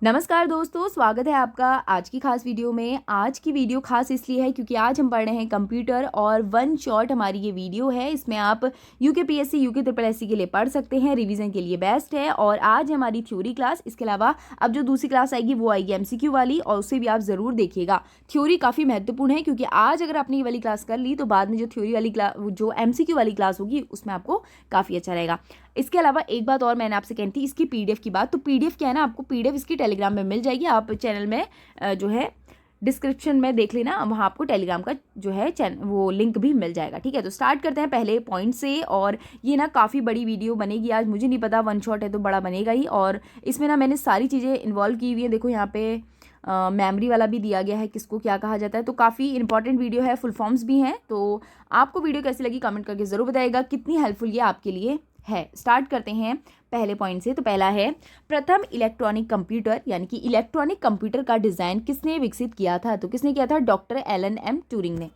नमस्कार दोस्तों, स्वागत है आपका आज की खास वीडियो में। आज की वीडियो खास इसलिए है क्योंकि आज हम पढ़ रहे हैं कंप्यूटर और वन शॉट हमारी ये वीडियो है। इसमें आप यूकेपीएससी यूके ट्रिपल एससी के लिए पढ़ सकते हैं, रिवीजन के लिए बेस्ट है। और आज हमारी थ्योरी क्लास, इसके अलावा अब जो दूसरी क्लास आएगी वो आएगी एमसीक्यू वाली, और उसे भी आप ज़रूर देखिएगा। थ्योरी काफ़ी महत्वपूर्ण है क्योंकि आज अगर आपने ये वाली क्लास कर ली तो बाद में जो थ्योरी वाली क्लास, जो एमसीक्यू वाली क्लास होगी, उसमें आपको काफ़ी अच्छा रहेगा। इसके अलावा एक बात और मैंने आपसे कहनी थी, इसकी पीडीएफ की बात। तो पीडीएफ क्या है ना, आपको पीडीएफ इसकी टेलीग्राम में मिल जाएगी। आप चैनल में जो है डिस्क्रिप्शन में देख लेना, वहाँ आपको टेलीग्राम का जो है वो लिंक भी मिल जाएगा। ठीक है, तो स्टार्ट करते हैं पहले पॉइंट से। और ये ना काफ़ी बड़ी वीडियो बनेगी आज, मुझे नहीं पता, वन शॉट है तो बड़ा बनेगा ही। और इसमें ना मैंने सारी चीज़ें इन्वॉल्व की हुई हैं। देखो यहाँ पे मेमोरी वाला भी दिया गया है, किसको क्या कहा जाता है। तो काफ़ी इंपॉर्टेंट वीडियो है, फुल फॉर्म्स भी हैं। तो आपको वीडियो कैसी लगी कमेंट करके ज़रूर बताइएगा, कितनी हेल्पफुल ये आपके लिए है। स्टार्ट करते हैं पहले पॉइंट से। तो पहला है, प्रथम इलेक्ट्रॉनिक कंप्यूटर यानी कि इलेक्ट्रॉनिक कंप्यूटर का डिज़ाइन किसने विकसित किया था? तो किसने किया था? डॉक्टर एलन एम ट्यूरिंग ने।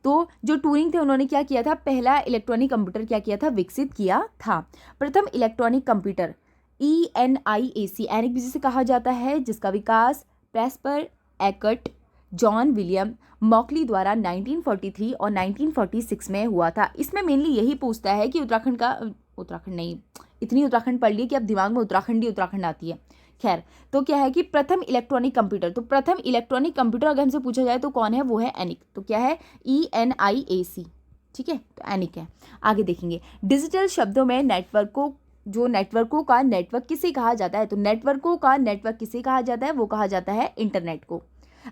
तो जो ट्यूरिंग थे उन्होंने क्या किया था? पहला इलेक्ट्रॉनिक कंप्यूटर क्या किया था? विकसित किया था। प्रथम इलेक्ट्रॉनिक कंप्यूटर ENIAC एनिक जिसे कहा जाता है, जिसका विकास प्रेस्पर एकट जॉन विलियम मॉकली द्वारा 1943 और 1946 में हुआ था। इसमें मेनली यही पूछता है कि उत्तराखंड नहीं, इतनी उत्तराखंड पढ़ लिए कि अब दिमाग में उत्तराखंड आती है। खैर, तो क्या है कि प्रथम इलेक्ट्रॉनिक कंप्यूटर, तो प्रथम इलेक्ट्रॉनिक कंप्यूटर अगर हमसे पूछा जाए तो कौन है? वो है एनिक। तो क्या है? ENIAC। ठीक है, तो एनिक है। आगे देखेंगे, डिजिटल शब्दों में नेटवर्कों का नेटवर्क किसे कहा जाता है? तो नेटवर्कों का नेटवर्क किसे कहा जाता है? वो कहा जाता है इंटरनेट को।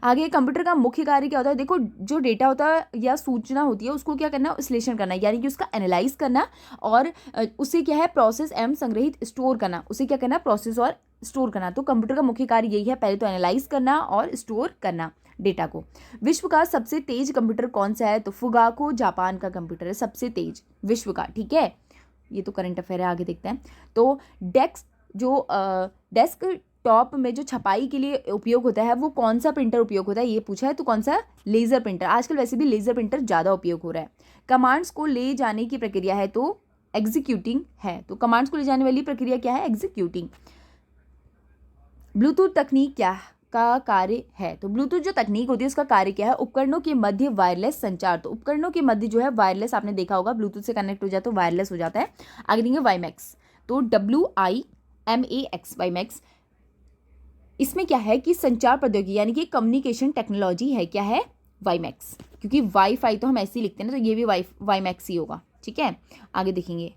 आगे, कंप्यूटर का मुख्य कार्य क्या होता है? देखो, जो डेटा होता है या सूचना होती है उसको क्या करना? विश्लेषण करना, यानी कि उसका एनालाइज करना, और उसे क्या है? प्रोसेस एवं संग्रहित स्टोर करना। उसे क्या करना? प्रोसेस और स्टोर करना। तो कंप्यूटर का मुख्य कार्य यही है, पहले तो एनालाइज करना और स्टोर करना डेटा को। विश्व का सबसे तेज कंप्यूटर कौन सा है? तो फुगाको जापान का कंप्यूटर है सबसे तेज विश्व का। ठीक है, ये तो करंट अफेयर है, आगे देखते हैं। तो डेस्क टॉप में जो छपाई के लिए उपयोग होता है वो कौन सा प्रिंटर उपयोग होता है? ये पूछा है, तो कौन सा? Laser printer. आजकल वैसे भी लेज़र प्रिंटर ज़्यादा उपयोग हो रहा है। कमांड्स को ले जाने की प्रक्रिया है तो एग्जीक्यूटिंग है। तो कमांड्स को ले जाने वाली प्रक्रिया क्या है? एग्जीक्यूटिंग। ब्लूटूथ तकनीक क्या का कार्य है? तो ब्लूटूथ जो तकनीक होती है उसका कार्य क्या है? उपकरणों के मध्य वायरलेस संचार। तो उपकरणों के मध्य जो है वायरलेस, आपने देखा होगा, ब्लूटूथ से कनेक्ट हो जाए तो वायरलेस हो जाता है। आगे देंगे वाईमैक्स। तो WIMAX वाईमैक्स, इसमें क्या है कि संचार प्रौद्योगिकी यानी कि कम्युनिकेशन टेक्नोलॉजी है। क्या है? वाईमैक्स। क्योंकि वाईफाई तो हम ऐसे ही लिखते हैं ना, तो ये भी वाईमैक्स ही होगा। ठीक है, आगे देखेंगे,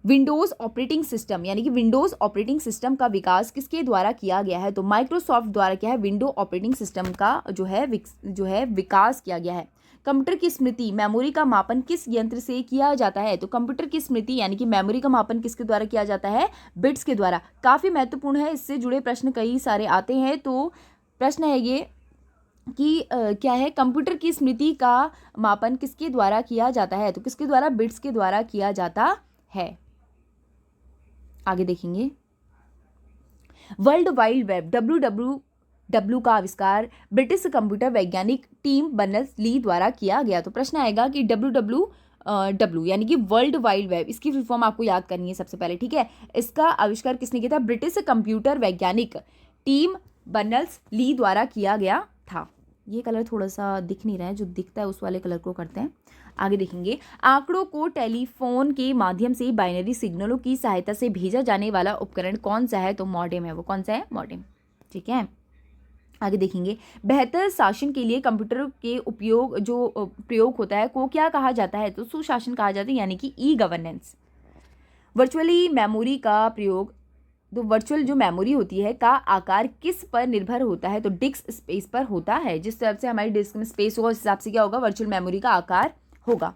विंडोज़ ऑपरेटिंग सिस्टम यानी कि विंडोज़ ऑपरेटिंग सिस्टम का विकास किसके द्वारा किया गया है? तो माइक्रोसॉफ्ट द्वारा क्या है? विंडो ऑपरेटिंग सिस्टम का जो है विकास किया गया है। कंप्यूटर की स्मृति मेमोरी का मापन किस यंत्र से किया जाता है? तो कंप्यूटर की स्मृति यानी कि मेमोरी का मापन किसके द्वारा किया जाता है? बिट्स के द्वारा। काफ़ी महत्वपूर्ण है, इससे जुड़े प्रश्न कई सारे आते हैं। तो प्रश्न है ये कि क्या है? कंप्यूटर की स्मृति का मापन किसके द्वारा किया जाता है? तो किसके द्वारा? बिट्स के द्वारा किया जाता है। आगे देखेंगे, वर्ल्ड वाइड वेब WWW का आविष्कार ब्रिटिश कंप्यूटर वैज्ञानिक टिम बर्नर्स ली द्वारा किया गया। तो प्रश्न आएगा कि WWW यानी कि वर्ल्ड वाइड वेब, इसकी फुल फॉर्म आपको याद करनी है सबसे पहले। ठीक है, इसका आविष्कार किसने किया था? ब्रिटिश कंप्यूटर वैज्ञानिक टिम बर्नर्स ली द्वारा किया गया था। ये कलर थोड़ा सा दिख नहीं रहा है, जो दिखता है उस वाले कलर को करते हैं। आगे देखेंगे, आंकड़ों को टेलीफोन के माध्यम से बाइनरी सिग्नलों की सहायता से भेजा जाने वाला उपकरण कौन सा है? तो मॉडेम है। वो कौन सा है? मॉडेम। ठीक है, आगे देखेंगे, बेहतर शासन के लिए कंप्यूटर के प्रयोग होता है को क्या कहा जाता है? तो सुशासन कहा जाता है, यानी कि E-गवर्नेंस। वर्चुअली मेमोरी का प्रयोग, तो वर्चुअल जो मेमोरी होती है का आकार किस पर निर्भर होता है? तो डिस्क स्पेस पर होता है। जिस तरह से हमारी डिस्क में स्पेस होगा उस हिसाब से क्या होगा? वर्चुअल मेमोरी का आकार होगा।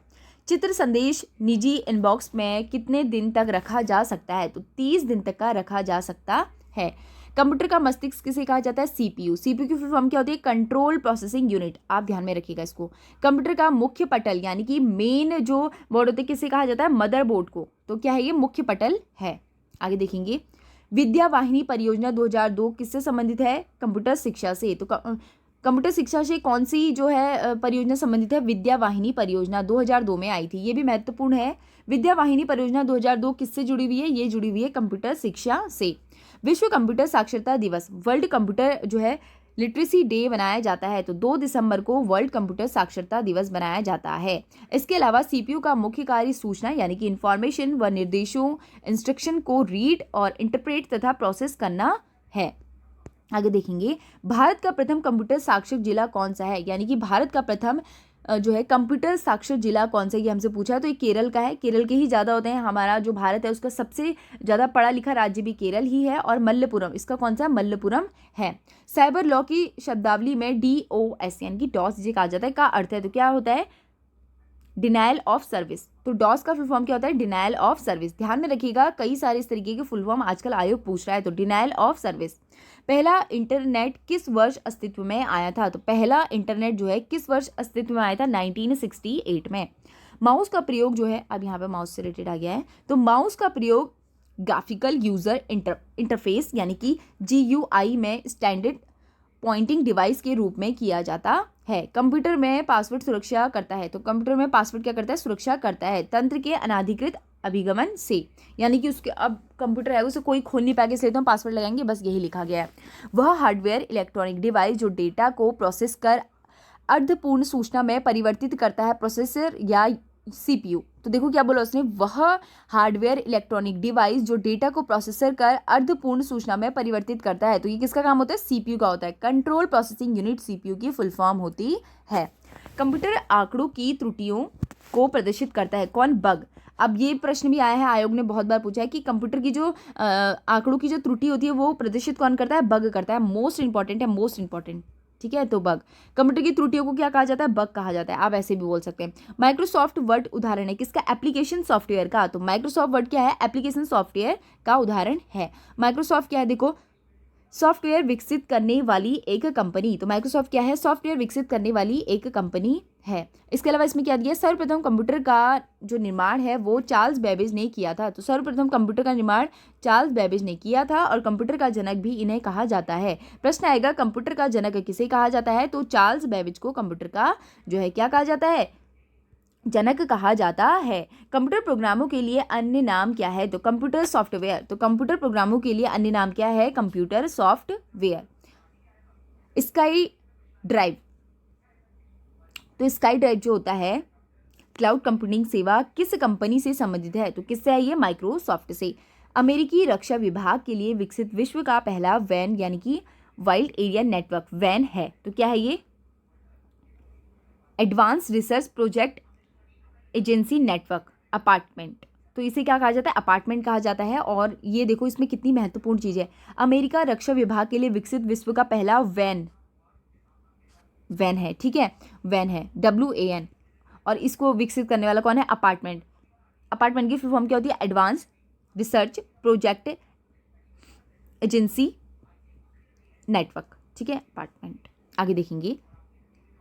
चित्र संदेश निजी इनबॉक्स में कितने दिन तक रखा जा सकता है? तो 30 दिन तक का रखा जा सकता है। कंप्यूटर का मस्तिष्क किसे कहा जाता है? CPU। CPU की फुल फॉर्म क्या होती है? Control processing unit. आप ध्यान में रखिएगा इसको। कंप्यूटर का मुख्य पटल यानी कि मेन जो बोर्ड होते हैं किसे कहा जाता है? मदरबोर्ड को। तो क्या है? ये मुख्य पटल है। आगे देखेंगे, विद्या वाहिनी परियोजना 2002 किससे संबंधित है? कंप्यूटर शिक्षा से। तो कंप्यूटर शिक्षा से कौन सी जो है परियोजना संबंधित है? विद्या वाहिनी परियोजना 2002 में आई थी, ये भी महत्वपूर्ण है। विद्या वाहिनी परियोजना 2002 किससे जुड़ी हुई है? ये जुड़ी हुई है कंप्यूटर शिक्षा से। विश्व कंप्यूटर साक्षरता दिवस, वर्ल्ड कंप्यूटर जो है लिटरेसी डे बनाया जाता है, तो 2 दिसंबर को वर्ल्ड कंप्यूटर साक्षरता दिवस बनाया जाता है। इसके अलावा सीपीयू का मुख्य कार्य सूचना यानी कि इंफॉर्मेशन व निर्देशों इंस्ट्रक्शन को रीड और इंटरप्रेट तथा प्रोसेस करना है। आगे देखेंगे, भारत का प्रथम कंप्यूटर साक्षर जिला कौन सा है? यानी कि भारत का प्रथम जो है कंप्यूटर साक्षर जिला कौन सा है, ये हमसे पूछा है, तो ये केरल का है। केरल के ही ज़्यादा होते हैं। हमारा जो भारत है उसका सबसे ज़्यादा पढ़ा लिखा राज्य भी केरल ही है। और मल्लपुरम, इसका कौन सा है? मल्लपुरम है। साइबर लॉ की शब्दावली में DOS यानी कि डॉस जिसे कहा जाता है का अर्थ है, तो क्या होता है? Denial of service. तो डॉस का फुल फॉर्म क्या होता है? Denial of service. ध्यान में रखिएगा, कई सारे इस तरीके के फुल फॉर्म आजकल आयोग पूछ रहा है, तो डिनायल ऑफ सर्विस। पहला इंटरनेट किस वर्ष अस्तित्व में आया था? तो पहला इंटरनेट जो है किस वर्ष अस्तित्व में आया था? 1968 में। माउस का प्रयोग जो है, अब यहाँ पे माउस से रिलेटेड आ गया है, तो माउस का प्रयोग ग्राफिकल यूजर इंटरफेस यानी कि GUI में स्टैंडर्ड पॉइंटिंग डिवाइस के रूप में किया जाता है। कंप्यूटर में पासवर्ड सुरक्षा करता है, तो कंप्यूटर में पासवर्ड क्या करता है? सुरक्षा करता है तंत्र के अनाधिकृत अभिगमन से, यानी कि उसके अब कंप्यूटर है उसे कोई खोल नहीं पाएगा, इसलिए तो हम पासवर्ड लगाएंगे, बस यही लिखा गया है। वह हार्डवेयर इलेक्ट्रॉनिक डिवाइस जो डेटा को प्रोसेस कर अर्धपूर्ण सूचना में परिवर्तित करता है, प्रोसेसर या CPU। तो देखो क्या बोला उसने, वह हार्डवेयर इलेक्ट्रॉनिक डिवाइस जो डेटा को प्रोसेसर कर अर्धपूर्ण सूचना में परिवर्तित करता है, तो ये किसका काम होता है? CPU का होता है। कंट्रोल प्रोसेसिंग यूनिट CPU की फुल फॉर्म होती है। कंप्यूटर आंकड़ों की त्रुटियों को प्रदर्शित करता है, कौन? बग। अब ये प्रश्न भी आया है, आयोग ने बहुत बार पूछा है कि कंप्यूटर की जो आंकड़ों की जो त्रुटि होती है वो प्रदर्शित कौन करता है? बग करता है। मोस्ट इंपॉर्टेंट है, मोस्ट इंपॉर्टेंट, ठीक है। तो बग, कंप्यूटर की त्रुटियों को क्या कहा जाता है? बग कहा जाता है। आप ऐसे भी बोल सकते हैं। माइक्रोसॉफ्ट वर्ड उदाहरण है किसका? एप्लीकेशन सॉफ्टवेयर का। तो माइक्रोसॉफ्ट वर्ड क्या है? एप्लीकेशन सॉफ्टवेयर का उदाहरण है। माइक्रोसॉफ्ट क्या है? देखो, सॉफ्टवेयर विकसित करने वाली एक कंपनी। तो माइक्रोसॉफ्ट क्या है? सॉफ्टवेयर विकसित करने वाली एक कंपनी है। इसके अलावा इसमें क्या दिया? सर्वप्रथम कंप्यूटर का जो निर्माण है वो चार्ल्स बेबेज ने किया था। तो सर्वप्रथम कंप्यूटर का निर्माण चार्ल्स बेबेज ने किया था और कंप्यूटर का जनक भी इन्हें कहा जाता है। प्रश्न आएगा कंप्यूटर का जनक किसे कहा जाता है? तो चार्ल्स बेबेज को कंप्यूटर का जो है क्या कहा जाता है? जनक कहा जाता है। कंप्यूटर प्रोग्रामों के लिए अन्य नाम क्या है? तो कंप्यूटर सॉफ्टवेयर। तो कंप्यूटर प्रोग्रामों के लिए अन्य नाम क्या है? Computer software. स्काई ड्राइव, तो स्काई ड्राइव जो होता है क्लाउड कंप्यूटिंग सेवा किस कंपनी से संबंधित है? तो किससे है ये? माइक्रोसॉफ्ट से। अमेरिकी रक्षा विभाग के लिए विकसित विश्व का पहला वैन यानी कि वाइल्ड एरिया नेटवर्क वैन है। तो क्या है ये? Advance research project agency network apartment. तो इसे क्या कहा जाता है? अपार्टमेंट कहा जाता है। और ये देखो इसमें कितनी महत्वपूर्ण चीज़ है। अमेरिका रक्षा विभाग के लिए विकसित विश्व का पहला वैन है, ठीक है, वैन है, WAN। और इसको विकसित करने वाला कौन है? अपार्टमेंट। अपार्टमेंट की फुल फॉर्म क्या होती है? Advance research project agency network, ठीक है, अपार्टमेंट। आगे देखेंगे,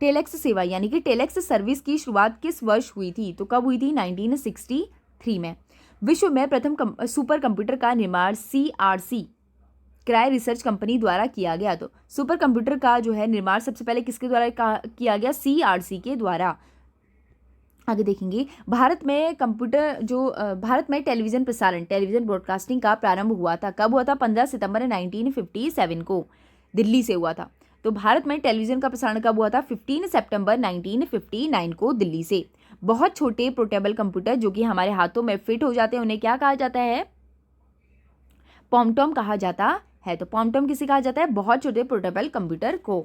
टेलेक्स सेवा यानी कि टेलेक्स सर्विस की शुरुआत किस वर्ष हुई थी? तो कब हुई थी? 1963 में। विश्व में प्रथम सुपर कंप्यूटर का निर्माण CRC क्राई रिसर्च कंपनी द्वारा किया गया। तो सुपर कंप्यूटर का जो है निर्माण सबसे पहले किसके द्वारा किया गया? CRC के द्वारा। आगे देखेंगे, भारत में टेलीविजन प्रसारण, टेलीविजन ब्रॉडकास्टिंग का प्रारंभ हुआ था। कब हुआ था? 15 सितंबर 1957 को दिल्ली से हुआ था। तो भारत में टेलीविजन का प्रसारण कब हुआ था? 15 सितंबर 1959 को दिल्ली से। बहुत छोटे पोर्टेबल कंप्यूटर जो कि हमारे हाथों में फिट हो जाते हैं उन्हें क्या कहा जाता है? पॉमटॉम कहा जाता है। तो पॉमटॉम किसे कहा जाता है? बहुत छोटे पोर्टेबल कंप्यूटर को।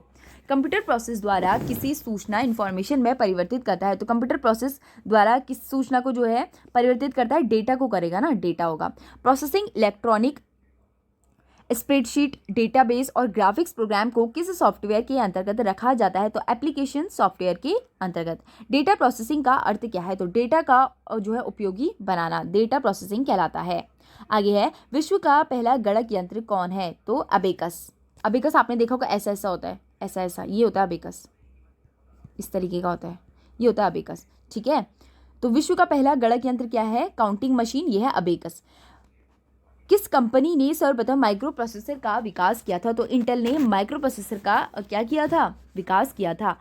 कंप्यूटर प्रोसेस द्वारा किसी सूचना इन्फॉर्मेशन में परिवर्तित करता है। तो कंप्यूटर प्रोसेस द्वारा किस सूचना को जो है परिवर्तित करता है? डेटा को करेगा ना, डेटा होगा। प्रोसेसिंग इलेक्ट्रॉनिक स्प्रेडशीट, डेटाबेस और ग्राफिक्स प्रोग्राम को किस सॉफ्टवेयर के अंतर्गत रखा जाता है? तो एप्लीकेशन सॉफ्टवेयर के अंतर्गत। डेटा प्रोसेसिंग का अर्थ क्या है? तो डेटा का जो है उपयोगी बनाना डेटा प्रोसेसिंग कहलाता है। आगे है, विश्व का पहला गणक यंत्र कौन है? तो अबेकस। अबेकस आपने देखा होगा, ऐसा ऐसा होता है, ऐसा ऐसा, ये होता है अबेकस, इस तरीके का होता है, ये होता है अबेकस, ठीक है। तो विश्व का पहला गणक यंत्र क्या है? काउंटिंग मशीन, ये है अबेकस। किस कंपनी ने सर्वप्रथम माइक्रो प्रोसेसर का विकास किया था? तो इंटेल ने माइक्रो प्रोसेसर का क्या किया था? विकास किया था।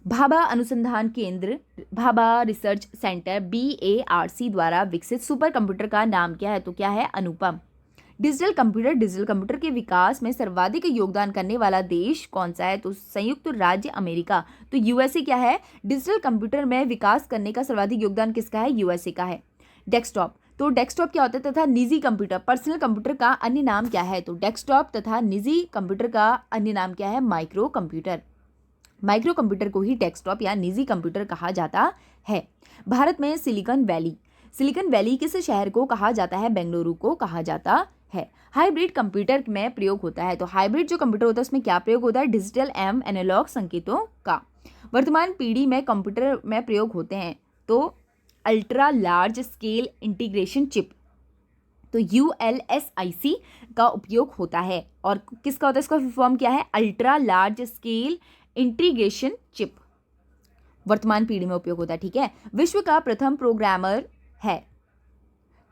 भाभा अनुसंधान केंद्र, भाभा रिसर्च सेंटर BARC द्वारा विकसित सुपर कंप्यूटर का नाम क्या है? तो क्या है? अनुपम। डिजिटल कंप्यूटर के विकास में सर्वाधिक योगदान करने वाला देश कौन सा है? तो संयुक्त राज्य अमेरिका। तो यूएसए क्या है? डिजिटल कंप्यूटर में विकास करने का सर्वाधिक योगदान किसका है? यूएसए का है। डेस्कटॉप, तो डेस्कटॉप क्या होता है? तथा निजी कंप्यूटर, पर्सनल कंप्यूटर का अन्य नाम क्या है? तो डेस्कटॉप तथा निजी कंप्यूटर का अन्य नाम क्या है? Micro computer. माइक्रो कंप्यूटर को ही डेस्कटॉप या निजी कंप्यूटर कहा जाता है। भारत में सिलिकॉन वैली किस शहर को कहा जाता है? बेंगलुरु को कहा जाता है। हाइब्रिड कंप्यूटर में प्रयोग होता है, तो हाइब्रिड जो कंप्यूटर होता है उसमें क्या प्रयोग होता है? डिजिटल एवं एनालॉग संकेतों का। वर्तमान पीढ़ी में कंप्यूटर में प्रयोग होते हैं, तो ultra large scale integration chip, तो ULSIC का उपयोग होता है। और किसका होता है? इसका फॉर्म क्या है? Ultra large scale integration chip वर्तमान पीढ़ी में उपयोग होता है। ठीक है। विश्व का प्रथम प्रोग्रामर है,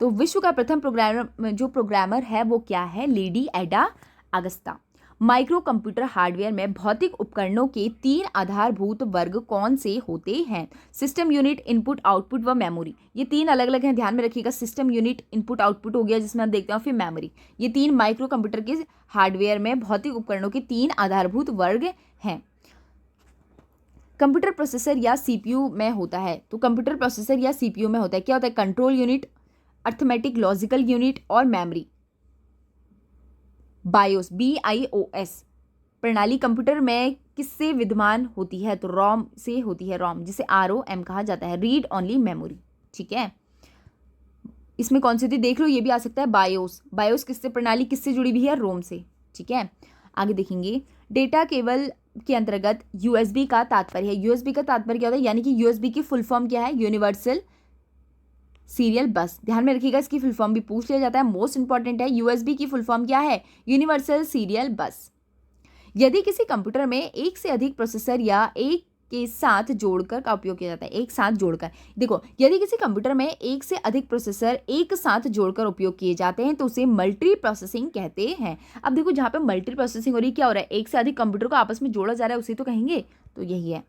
तो विश्व का प्रथम प्रोग्रामर है वो क्या है? लेडी एडा अगस्ता। माइक्रो कंप्यूटर हार्डवेयर में भौतिक उपकरणों के 3 आधारभूत वर्ग कौन से होते हैं? सिस्टम यूनिट, इनपुट आउटपुट व मेमोरी। ये 3 अलग अलग हैं, ध्यान में रखिएगा। सिस्टम यूनिट, इनपुट आउटपुट हो गया जिसमें हम देखते हैं, फिर मेमोरी। ये 3 माइक्रो कंप्यूटर के हार्डवेयर में भौतिक उपकरणों के 3 आधारभूत वर्ग हैं। कंप्यूटर प्रोसेसर या CPU में होता है, तो कंप्यूटर प्रोसेसर या CPU में होता है, क्या होता है? Control unit, arithmetic logical unit और मेमोरी। BIOS प्रणाली कंप्यूटर में किससे विद्यमान होती है? तो रोम से होती है, रोम, जिसे ROM कहा जाता है, रीड ओनली मेमोरी। ठीक है। इसमें कौन सी होती है देख लो, ये भी आ सकता है बायोस किससे, प्रणाली किससे जुड़ी हुई है? रोम से। ठीक है। आगे देखेंगे, डेटा केबल के अंतर्गत USB का तात्पर्य है। USB का तात्पर्य क्या होता है? यानी कि USB की फुल फॉर्म क्या है? यूनिवर्सल सीरियल बस। ध्यान में रखिएगा, इसकी फुल फॉर्म भी पूछ लिया जाता है, मोस्ट इंपॉर्टेंट है। USB की फुल फॉर्म क्या है? यूनिवर्सल सीरियल बस। यदि किसी कंप्यूटर में एक से अधिक प्रोसेसर या एक के साथ जोड़कर का उपयोग किया जाता है, एक साथ जोड़कर, देखो, यदि किसी कंप्यूटर में एक से अधिक प्रोसेसर एक साथ जोड़कर उपयोग किए जाते हैं तो उसे मल्टी प्रोसेसिंग कहते हैं। अब देखो, जहाँ पे मल्टी प्रोसेसिंग हो रही है, क्या हो रहा है? एक से अधिक कंप्यूटर को आपस में जोड़ा जा रहा है, उसे तो कहेंगे, तो यही है।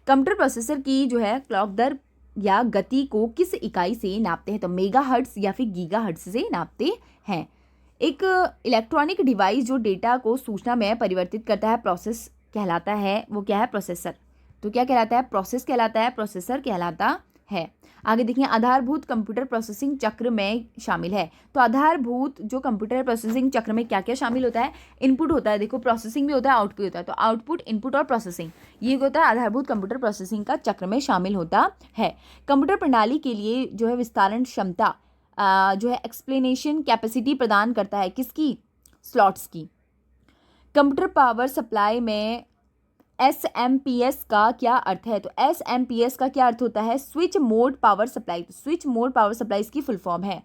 कंप्यूटर प्रोसेसर की जो है क्लॉक दर या गति को किस इकाई से नापते हैं? तो मेगाहर्ट्ज या फिर गीगाहर्ट्ज से नापते हैं। एक इलेक्ट्रॉनिक डिवाइस जो डेटा को सूचना में परिवर्तित करता है, प्रोसेस कहलाता है, वो क्या है? प्रोसेसर। तो क्या कहलाता है? प्रोसेस कहलाता है, प्रोसेसर कहलाता है। आगे देखिए, आधारभूत कंप्यूटर प्रोसेसिंग चक्र में शामिल है। तो आधारभूत जो कंप्यूटर प्रोसेसिंग चक्र में क्या क्या शामिल होता है? इनपुट होता है, देखो प्रोसेसिंग भी होता है, आउटपुट होता है, तो आउटपुट, इनपुट और प्रोसेसिंग, ये होता है आधारभूत कंप्यूटर प्रोसेसिंग का चक्र में शामिल होता है। कंप्यूटर प्रणाली के लिए जो है विस्तारण क्षमता जो है एक्सप्लेनेशन कैपेसिटी प्रदान करता है, किसकी? स्लॉट्स की। कंप्यूटर पावर सप्लाई में SMPS का क्या अर्थ है? तो SMPS का क्या अर्थ होता है? Switch mode power supply. तो स्विच मोड पावर सप्लाई इसकी फुल फॉर्म है।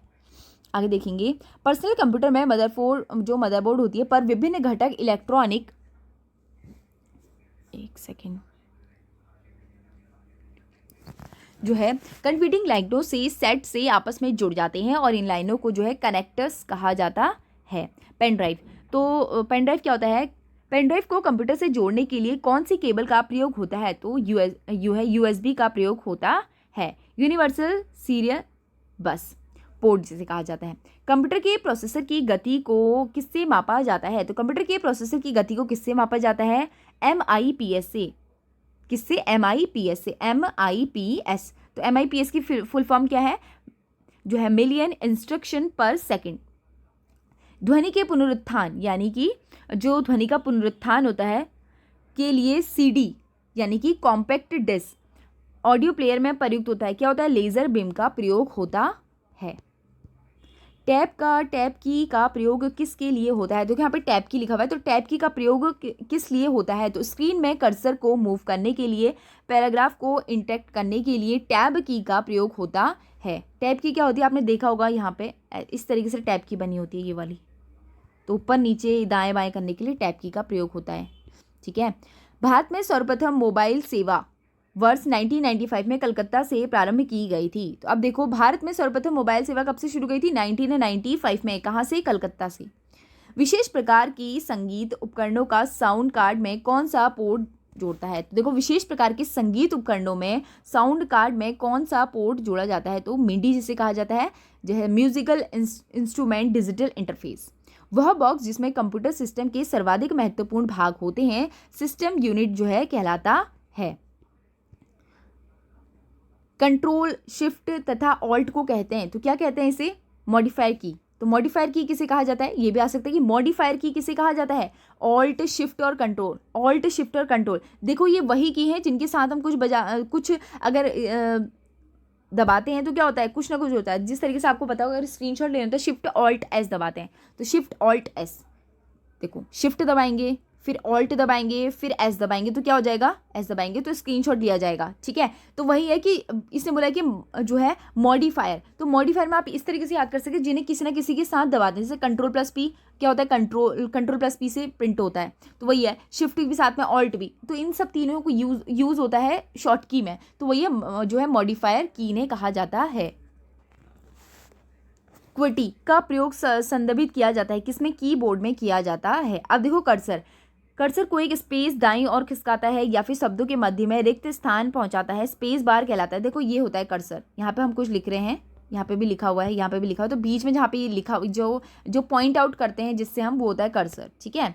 आगे देखेंगे, पर्सनल कंप्यूटर में मदरबोर्ड होती है पर विभिन्न घटक इलेक्ट्रॉनिक, एक सेकेंड, जो है कंप्यूटिंग लाइनों से सेट से आपस में जुड़ जाते हैं और इन लाइनों को जो है कनेक्टर्स कहा जाता है। पेन ड्राइव, तो पेन ड्राइव क्या होता है? पेन ड्राइव को कंप्यूटर से जोड़ने के लिए कौन सी केबल का प्रयोग होता है? तो USB का प्रयोग होता है। यूनिवर्सल सीरियल बस पोर्ट जिसे कहा जाता है। कंप्यूटर के प्रोसेसर की गति को किससे मापा जाता है? तो कंप्यूटर के प्रोसेसर की गति को किससे मापा जाता है? MIPS से। किससे? MIPS से। MIPS, तो MIPS की फुल फॉर्म क्या है? जो है मिलियन इंस्ट्रक्शन पर सेकंड। ध्वनि के पुनरुत्थान, यानी कि जो ध्वनि का पुनरुत्थान होता है के लिए CD यानी कि कॉम्पैक्ट डिस्क ऑडियो प्लेयर में प्रयुक्त होता है, क्या होता है? लेजर बीम का प्रयोग होता है। टैब की का प्रयोग किसके लिए होता है? देखो यहाँ पे टैब की लिखा हुआ है, तो टैब की का प्रयोग किस लिए होता है? तो स्क्रीन में कर्सर को मूव करने के लिए, पैराग्राफ को इंटेक्ट करने के लिए टैब की का प्रयोग होता है। टैब की क्या होती है? आपने देखा होगा यहाँ पे इस तरीके से टैब की बनी होती है, ये वाली, तो ऊपर नीचे दाएं बाएं करने के लिए टैब की का प्रयोग होता है। ठीक है। भारत में सर्वप्रथम मोबाइल सेवा वर्ष 1995 में कलकत्ता से प्रारंभ की गई थी। तो अब देखो, भारत में सर्वप्रथम मोबाइल सेवा कब से शुरू गई थी? 1995 में। कहाँ से? कलकत्ता से। विशेष प्रकार की संगीत उपकरणों का साउंड कार्ड में कौन सा पोर्ट जोड़ता है? तो देखो, विशेष प्रकार के संगीत उपकरणों में साउंड कार्ड में कौन सा पोर्ट जोड़ा जाता है? तो मिडी जिसे कहा जाता है, जो है म्यूजिकल इंस्ट्रूमेंट डिजिटल इंटरफेस। वह बॉक्स जिसमें कंप्यूटर सिस्टम के सर्वाधिक महत्वपूर्ण भाग होते हैं, सिस्टम यूनिट जो है कहलाता है। कंट्रोल, शिफ्ट तथा ऑल्ट को कहते हैं, तो क्या कहते हैं इसे? मॉडिफायर की। तो मॉडिफायर की किसे कहा जाता है? ये भी आ सकता है कि मॉडिफायर की किसे कहा जाता है? ऑल्ट, शिफ्ट और कंट्रोल। ऑल्ट, शिफ्ट और कंट्रोल, देखो ये वही की हैं जिनके साथ हम कुछ अगर दबाते हैं तो क्या होता है? कुछ ना कुछ होता है। जिस तरीके से आपको पता होगा, अगर स्क्रीनशॉट लेना तो शिफ्ट ऑल्ट एस दबाते हैं, तो शिफ्ट ऑल्ट एस। देखो, शिफ्ट दबाएंगे, फिर ऑल्ट दबाएंगे, फिर एस दबाएंगे, तो क्या हो जाएगा? एस दबाएंगे तो स्क्रीनशॉट लिया जाएगा। ठीक है, तो वही है कि इसने बोला कि जो है मॉडिफायर, तो मॉडिफायर में आप इस तरीके से याद कर सकते, जिन्हें किसी ना किसी के साथ दबाते हैं। जैसे कंट्रोल प्लस पी क्या होता है? कंट्रोल प्लस पी से प्रिंट होता है, तो वही है। शिफ्ट भी साथ में, ऑल्ट भी, तो इन सब तीनों को यूज होता है शॉर्ट की में, तो वही है जो है मॉडिफायर की ने कहा जाता है। क्विटी का प्रयोग संदर्भित किया जाता है किसमें? कीबोर्ड में किया जाता है। अब देखो, कर्सर को एक स्पेस दाईं ओर खिसकाता है या फिर शब्दों के मध्य में रिक्त स्थान पहुंचाता है, स्पेस बार कहलाता है। देखो, ये होता है कर्सर। यहाँ पे हम कुछ लिख रहे हैं, यहाँ पे भी लिखा हुआ है, यहाँ पे भी लिखा हुआ है, तो बीच में जहाँ पे ये लिखा जो पॉइंट आउट करते हैं जिससे हम, वो होता है कर्सर। ठीक है,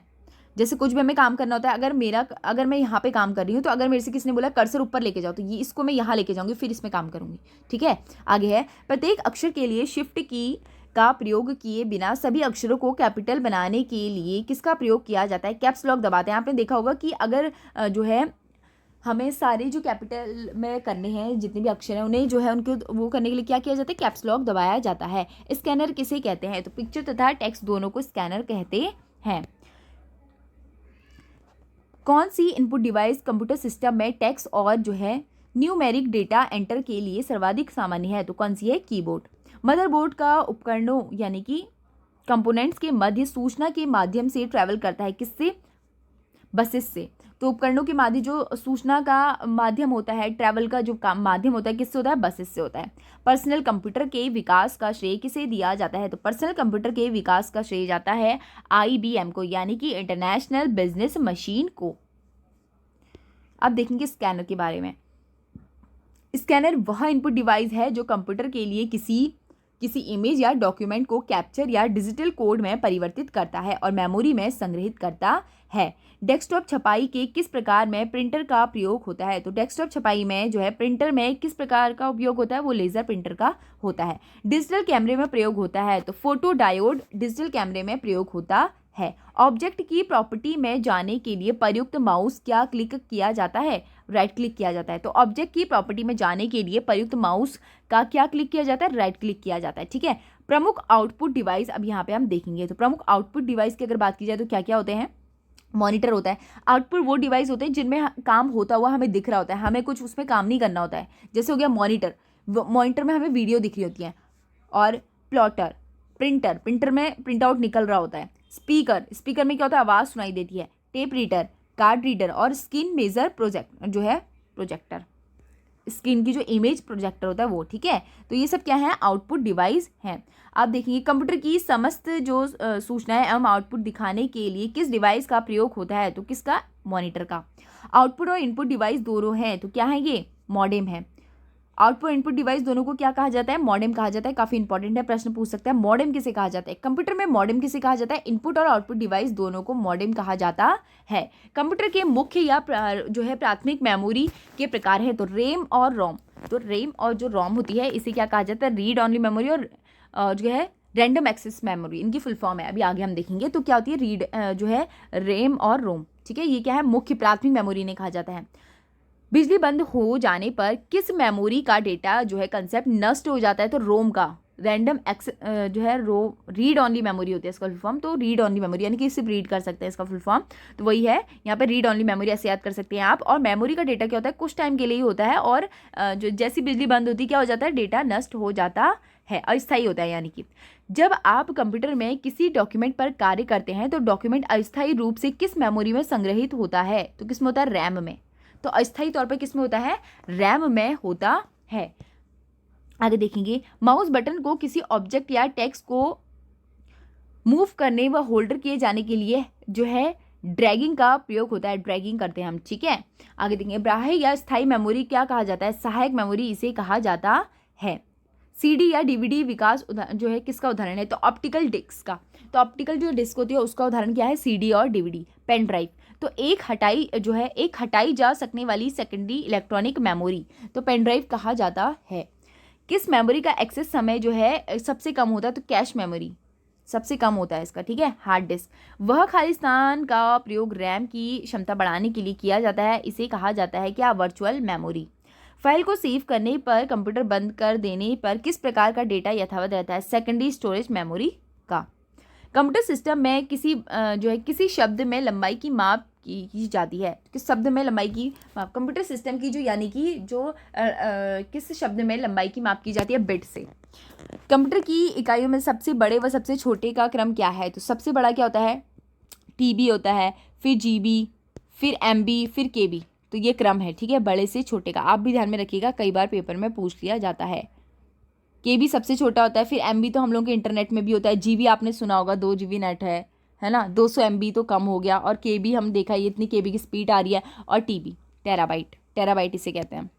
जैसे कुछ भी हमें काम करना होता है, अगर मैं यहाँ पे काम कर रही हूँ, तो अगर मेरे से किसी ने बोला कर्सर ऊपर लेके जाओ, तो ये इसको मैं यहाँ लेके जाऊँगी, फिर इसमें काम करूँगी। ठीक है, आगे है, प्रत्येक अक्षर के लिए शिफ्ट की का प्रयोग किए बिना सभी अक्षरों को कैपिटल बनाने के लिए किसका प्रयोग किया जाता है? कैप्स लॉक दबाते हैं। आपने देखा होगा कि अगर जो है हमें सारे जो कैपिटल में करने हैं, जितने भी अक्षर हैं, उन्हें जो है उनको वो करने के लिए क्या किया जाता है? कैप्स लॉक दबाया जाता है। स्कैनर किसे कहते हैं? तो पिक्चर तथा टेक्स्ट दोनों को स्कैनर कहते हैं। कौन सी इनपुट डिवाइस कंप्यूटर सिस्टम में टेक्स्ट और जो है न्यूमेरिक डेटा एंटर के लिए सर्वाधिक सामान्य है? तो कौन सी है? कीबोर्ड। मदरबोर्ड का उपकरणों यानी कि कंपोनेंट्स के मध्य सूचना के माध्यम से ट्रैवल करता है, किससे? बसेस से। तो उपकरणों के माध्यम जो सूचना का माध्यम होता है, ट्रैवल का जो माध्यम होता है, किससे होता है? बसेस से होता है। पर्सनल कंप्यूटर के विकास का श्रेय किसे दिया जाता है? तो पर्सनल कंप्यूटर के विकास का श्रेय जाता है IBM को, यानी कि इंटरनेशनल बिजनेस मशीन को। अब देखेंगे स्कैनर के बारे में। स्कैनर वह इनपुट डिवाइस है जो कंप्यूटर के लिए किसी इमेज या डॉक्यूमेंट को कैप्चर या डिजिटल कोड में परिवर्तित करता है और मेमोरी में संग्रहित करता है। डेस्कटॉप छपाई के किस प्रकार में प्रिंटर का प्रयोग होता है? तो डेस्कटॉप छपाई में जो है प्रिंटर में किस प्रकार का उपयोग होता है? वो लेजर प्रिंटर का होता है। डिजिटल कैमरे में प्रयोग होता है, तो फोटो डायोड डिजिटल कैमरे में प्रयोग होता है। ऑब्जेक्ट की प्रॉपर्टी में जाने के लिए प्रयुक्त माउस क्या क्लिक किया जाता है? राइट क्लिक किया जाता है। तो ऑब्जेक्ट की प्रॉपर्टी में जाने के लिए प्रयुक्त माउस का क्या क्लिक किया जाता है? राइट क्लिक किया जाता है। ठीक है, प्रमुख आउटपुट डिवाइस अब यहाँ पे हम देखेंगे। तो प्रमुख आउटपुट डिवाइस की अगर बात की जाए तो क्या क्या होते हैं? मॉनिटर होता है। आउटपुट वो डिवाइस होते हैं जिनमें काम होता हुआ हमें दिख रहा होता है, हमें कुछ उसमें काम नहीं करना होता है। जैसे हो गया मॉनिटर, मॉनिटर में हमें वीडियो दिख रही होती है। और प्लॉटर, प्रिंटर में प्रिंट आउट निकल रहा होता है। स्पीकर में क्या होता है? आवाज़ सुनाई देती है। टेप रीडर, कार्ड रीडर और स्क्रीन मेजर प्रोजेक्टर, स्क्रीन की जो इमेज प्रोजेक्टर होता है वो। ठीक है, तो ये सब क्या है? आउटपुट डिवाइस हैं। आप देखिए, कंप्यूटर की समस्त जो सूचनाएं एवं आउटपुट दिखाने के लिए किस डिवाइस का प्रयोग होता है? तो किसका? मॉनिटर का। आउटपुट और इनपुट डिवाइस दोनों हैं, तो क्या है ये? मॉडेम है। आउटपुट इनपुट डिवाइस दोनों को क्या कहा जाता है? मॉडेम कहा जाता है। काफी इंपॉर्टेंट है, प्रश्न पूछ सकता है। मॉडेम किसे कहा जाता है? कंप्यूटर में मॉडेम किसे कहा जाता है? इनपुट और आउटपुट डिवाइस दोनों को मॉडेम कहा जाता है। कंप्यूटर के मुख्य या जो है प्राथमिक मेमोरी के प्रकार है, तो रेम और रोम। तो रेम और जो रोम होती है इसे क्या कहा जाता है? रीड ऑनली मेमोरी और जो है रैंडम एक्सेस मेमोरी, इनकी फुल फॉर्म है। अभी आगे हम देखेंगे। तो क्या होती है? रीड जो है रेम और रोम। ठीक है, ये क्या है? मुख्य प्राथमिक मेमोरी इन्हें कहा जाता है। बिजली बंद हो जाने पर किस मेमोरी का डेटा जो है कंसेप्ट नष्ट हो जाता है? तो रोम का। रैंडम जो है रीड ऑनली मेमोरी होती है इसका फुल फॉर्म। तो रीड ऑनली मेमोरी यानी कि सिर्फ रीड कर सकते हैं, इसका फुल फॉर्म तो वही है। यहाँ पे रीड ऑनली मेमोरी ऐसे याद कर सकते हैं आप। और मेमोरी का डेटा क्या होता है? कुछ टाइम के लिए ही होता है, और जो जैसी बिजली बंद होती है क्या हो जाता है? डेटा नष्ट हो जाता है, अस्थायी होता है। यानी कि जब आप कंप्यूटर में किसी डॉक्यूमेंट पर कार्य करते हैं तो डॉक्यूमेंट अस्थायी रूप से किस मेमोरी में संग्रहित होता है? तो किस में होता है? रैम में। तो अस्थायी तौर पर किस में होता है, रैम में होता है। आगे देखेंगे, माउस बटन को किसी ऑब्जेक्ट या टेक्स्ट को मूव करने व होल्डर किए जाने के लिए जो है ड्रैगिंग का प्रयोग होता है, ड्रैगिंग करते हैं हम, ठीक है। आगे देखेंगे, बाह्य या स्थायी मेमोरी क्या कहा जाता है, सहायक मेमोरी इसे कहा जाता है। सीडी या डीवीडी विकास जो है किसका उदाहरण है, तो ऑप्टिकल डिस्क का। तो ऑप्टिकल जो डिस्क होती है उसका उदाहरण क्या है, सीडी और डीवीडी। पेन ड्राइव, तो एक हटाई जा सकने वाली सेकेंडरी इलेक्ट्रॉनिक मेमोरी, तो पेन ड्राइव कहा जाता है। किस मेमोरी का एक्सेस समय जो है सबसे कम होता है, तो कैश मेमोरी सबसे कम होता है इसका, ठीक है। हार्ड डिस्क, वह खाली स्थान का प्रयोग रैम की क्षमता बढ़ाने के लिए किया जाता है, इसे कहा जाता है क्या, वर्चुअल मेमोरी। फाइल को सेव करने पर कंप्यूटर बंद कर देने पर किस प्रकार का डेटा यथावत रहता है, सेकेंडरी स्टोरेज मेमोरी का। कंप्यूटर सिस्टम में किसी शब्द में लंबाई की माप की जाती है, किस शब्द में लंबाई की माप, कंप्यूटर सिस्टम की यानी कि किस शब्द में लंबाई की माप की जाती है, बिट से। कंप्यूटर की इकाइयों में सबसे बड़े व सबसे छोटे का क्रम क्या है, तो सबसे बड़ा क्या होता है, टीबी होता है, फिर जीबी, फिर एमबी, फिर केबी, तो ये क्रम है, ठीक है, बड़े से छोटे का। आप भी ध्यान में रखिएगा, कई बार पेपर में पूछ लिया जाता है। केबी सबसे छोटा होता है, फिर एमबी तो हम लोग के इंटरनेट में भी होता है, जीबी आपने सुना होगा 2 GB नेट है ना, 200 MB तो कम हो गया, और केबी हम देखा ये इतनी केबी की स्पीड आ रही है, और टीबी टेराबाइट इसे कहते हैं।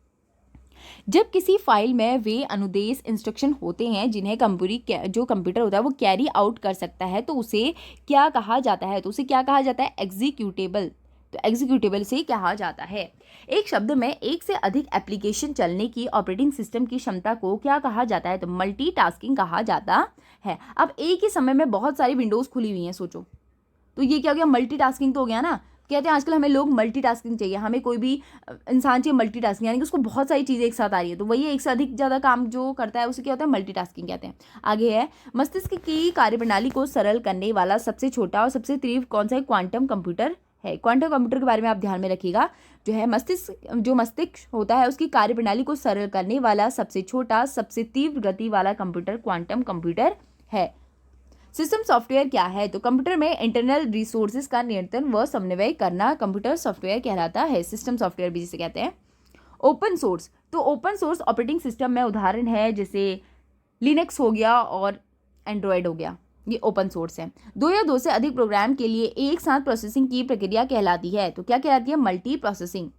जब किसी फाइल में वे अनुदेश इंस्ट्रक्शन होते हैं जिन्हें कंप्यूटर होता है वो कैरी आउट कर सकता है, तो उसे क्या कहा जाता है, तो उसे क्या कहा जाता है, एग्जीक्यूटेबल। तो एग्जीक्यूटेबल से कहा जाता है। एक शब्द में एक से अधिक एप्लीकेशन चलने की ऑपरेटिंग सिस्टम की क्षमता को क्या कहा जाता है, तो मल्टीटास्किंग कहा जाता है। अब एक ही समय में बहुत सारी विंडोज़ खुली हुई हैं, सोचो, तो ये क्या हो गया, मल्टीटास्किंग तो हो गया ना। कहते हैं आजकल हमें लोग मल्टीटास्किंग चाहिए, हमें कोई भी इंसान चाहिए मल्टीटास्किंग, यानी कि उसको बहुत सारी चीज़ें एक साथ आ रही है, तो वही एक से अधिक ज़्यादा काम जो करता है उसे क्या होता है, मल्टीटास्किंग कहते हैं। आगे है, मस्तिष्क की कार्यप्रणाली को सरल करने वाला सबसे छोटा और सबसे तीव्र कौन सा है, क्वांटम कंप्यूटर है। क्वांटम कंप्यूटर के बारे में आप ध्यान में रखिएगा, मस्तिष्क होता है उसकी कार्यप्रणाली को सरल करने वाला सबसे छोटा सबसे तीव्र गति वाला कंप्यूटर क्वांटम कंप्यूटर है। सिस्टम सॉफ्टवेयर क्या है, तो कंप्यूटर में इंटरनल रिसोर्सेज का नियंत्रण व समन्वय करना कंप्यूटर सॉफ्टवेयर कहलाता है, सिस्टम सॉफ्टवेयर भी जिसे कहते हैं। ओपन सोर्स, तो ओपन सोर्स ऑपरेटिंग सिस्टम में उदाहरण है जैसे लिनक्स हो गया और एंड्रॉयड हो गया, ये ओपन सोर्स है। 2 या 2 से अधिक प्रोग्राम के लिए एक साथ प्रोसेसिंग की प्रक्रिया कहलाती है, तो क्या कहलाती है, मल्टी प्रोसेसिंग।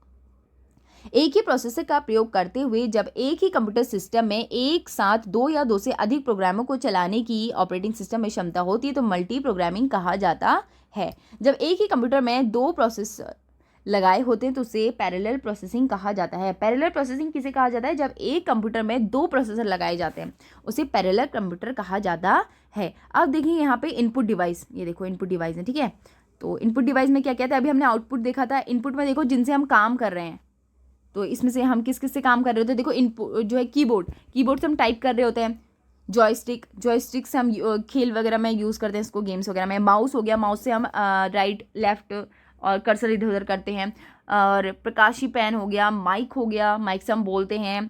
एक ही प्रोसेसर का प्रयोग करते हुए जब एक ही कंप्यूटर सिस्टम में एक साथ 2 या 2 से अधिक प्रोग्रामों को चलाने की ऑपरेटिंग सिस्टम में क्षमता होती है, तो मल्टी प्रोग्रामिंग कहा जाता है। जब एक ही कंप्यूटर में 2 प्रोसेसर लगाए होते हैं तो उसे पैरेलल प्रोसेसिंग कहा जाता है। पैरेलल प्रोसेसिंग किसे कहा जाता है, जब एक कंप्यूटर में 2 प्रोसेसर लगाए जाते हैं उसे पैरेलल कंप्यूटर कहा जाता है। अब देखिए यहाँ पे इनपुट डिवाइस, ये देखो इनपुट डिवाइस है, ठीक है। तो इनपुट डिवाइस में क्या कहता है, अभी हमने आउटपुट देखा था, इनपुट में देखो जिनसे हम काम कर रहे हैं, तो इसमें से हम किस किस से काम कर रहे होते हैं, देखो इनपुट जो है कीबोर्ड से हम टाइप कर रहे होते हैं, जॉयस्टिक से हम खेल वगैरह में यूज़ करते हैं इसको, गेम्स वगैरह में। माउस हो गया, माउस से हम राइट लेफ्ट और कर्सर इधर उधर करते हैं। और प्रकाशी पेन हो गया, माइक हो गया, माइक से हम बोलते हैं।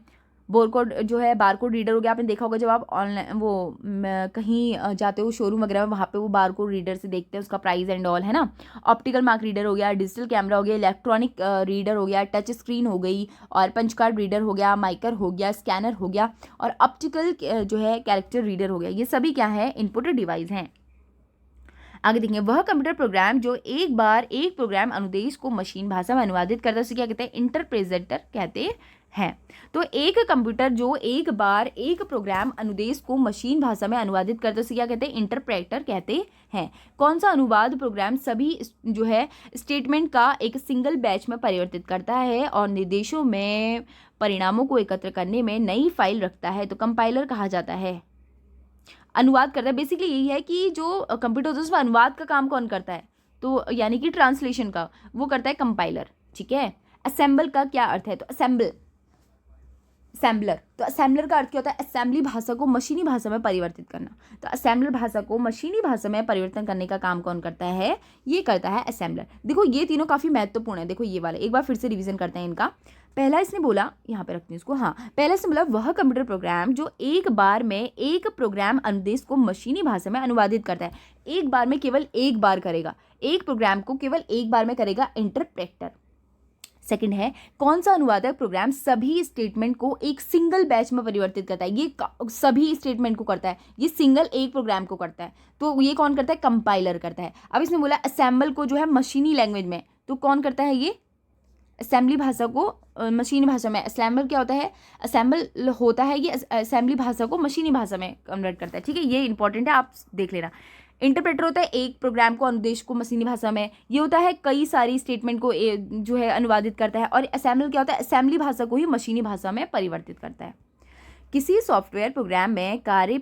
बारकोड जो है, बारकोड रीडर हो गया, आपने देखा होगा जब आप ऑनलाइन कहीं जाते हो शोरूम वगैरह में, वहाँ पे वो बारकोड रीडर से देखते हैं उसका प्राइस एंड ऑल, है ना। ऑप्टिकल मार्क रीडर हो गया, डिजिटल कैमरा हो गया, इलेक्ट्रॉनिक रीडर हो गया, टच स्क्रीन हो गई, और पंच कार्ड रीडर हो गया, माइकर हो गया, स्कैनर हो गया, और ऑप्टिकल जो है कैरेक्टर रीडर हो गया। ये सभी क्या है, इनपुट डिवाइस हैं। आगे देखेंगे, वह कंप्यूटर प्रोग्राम जो एक बार एक प्रोग्राम अनुदेश को मशीन भाषा में अनुवादित करता है उसे क्या कहते हैं, इंटरप्रेटर कहते हैं। तो एक कंप्यूटर जो एक बार एक प्रोग्राम अनुदेश को मशीन भाषा में अनुवादित करता है उसे क्या कहते हैं, इंटरप्रेटर कहते हैं। कौन सा अनुवाद प्रोग्राम सभी जो है स्टेटमेंट का एक सिंगल बैच में परिवर्तित करता है और निर्देशों में परिणामों को एकत्र करने में नई फाइल रखता है, तो कंपाइलर कहा जाता है। अनुवाद करता है, बेसिकली यही है कि जो कंप्यूटर होता है उसमें अनुवाद का काम कौन करता है, तो यानी कि ट्रांसलेशन का वो करता है कंपाइलर, ठीक है। असेंबल का क्या अर्थ है, तो असेंबलर, तो असेंबलर का अर्थ क्या होता है, असेंबली भाषा को मशीनी भाषा में परिवर्तित करना। तो असेंबलर भाषा को मशीनी भाषा में परिवर्तन करने का काम कौन करता है, ये करता है असेंबलर। देखो ये तीनों काफ़ी महत्वपूर्ण है, देखो ये वाले एक बार फिर से रिवीजन करते हैं इनका। पहला इसने बोला, यहाँ पे रखते हैं इसको, हाँ, पहला इसने बोला वह कंप्यूटर प्रोग्राम जो एक बार में एक प्रोग्राम अनुदेश को मशीनी भाषा में अनुवादित करता है, एक बार में केवल एक बार करेगा, एक प्रोग्राम को केवल एक बार में करेगा इंटरप्रेटर। सेकंड है कौन सा अनुवादक प्रोग्राम सभी स्टेटमेंट को एक सिंगल बैच में परिवर्तित करता है। ये सभी स्टेटमेंट को करता है, ये सिंगल एक प्रोग्राम को करता है। तो ये कौन करता है, कंपाइलर करता है। अब इसमें बोला असेंबल को जो है मशीनी लैंग्वेज में, तो कौन करता है, ये असेंबली भाषा को मशीनी भाषा में। असेंबल क्या होता है, असेंबल होता है ये असेंबली भाषा को मशीनी भाषा में कन्वर्ट करता है। ठीक है, ये इंपॉर्टेंट है, आप देख लेना। इंटरप्रेटर होता है एक प्रोग्राम को, अनुदेश को मशीनी भाषा में, ये होता है कई सारी स्टेटमेंट को जो है अनुवादित करता है। और असेंबल क्या होता है, असेंबली भाषा को ही मशीनी भाषा में परिवर्तित करता है। किसी सॉफ्टवेयर प्रोग्राम में कार्य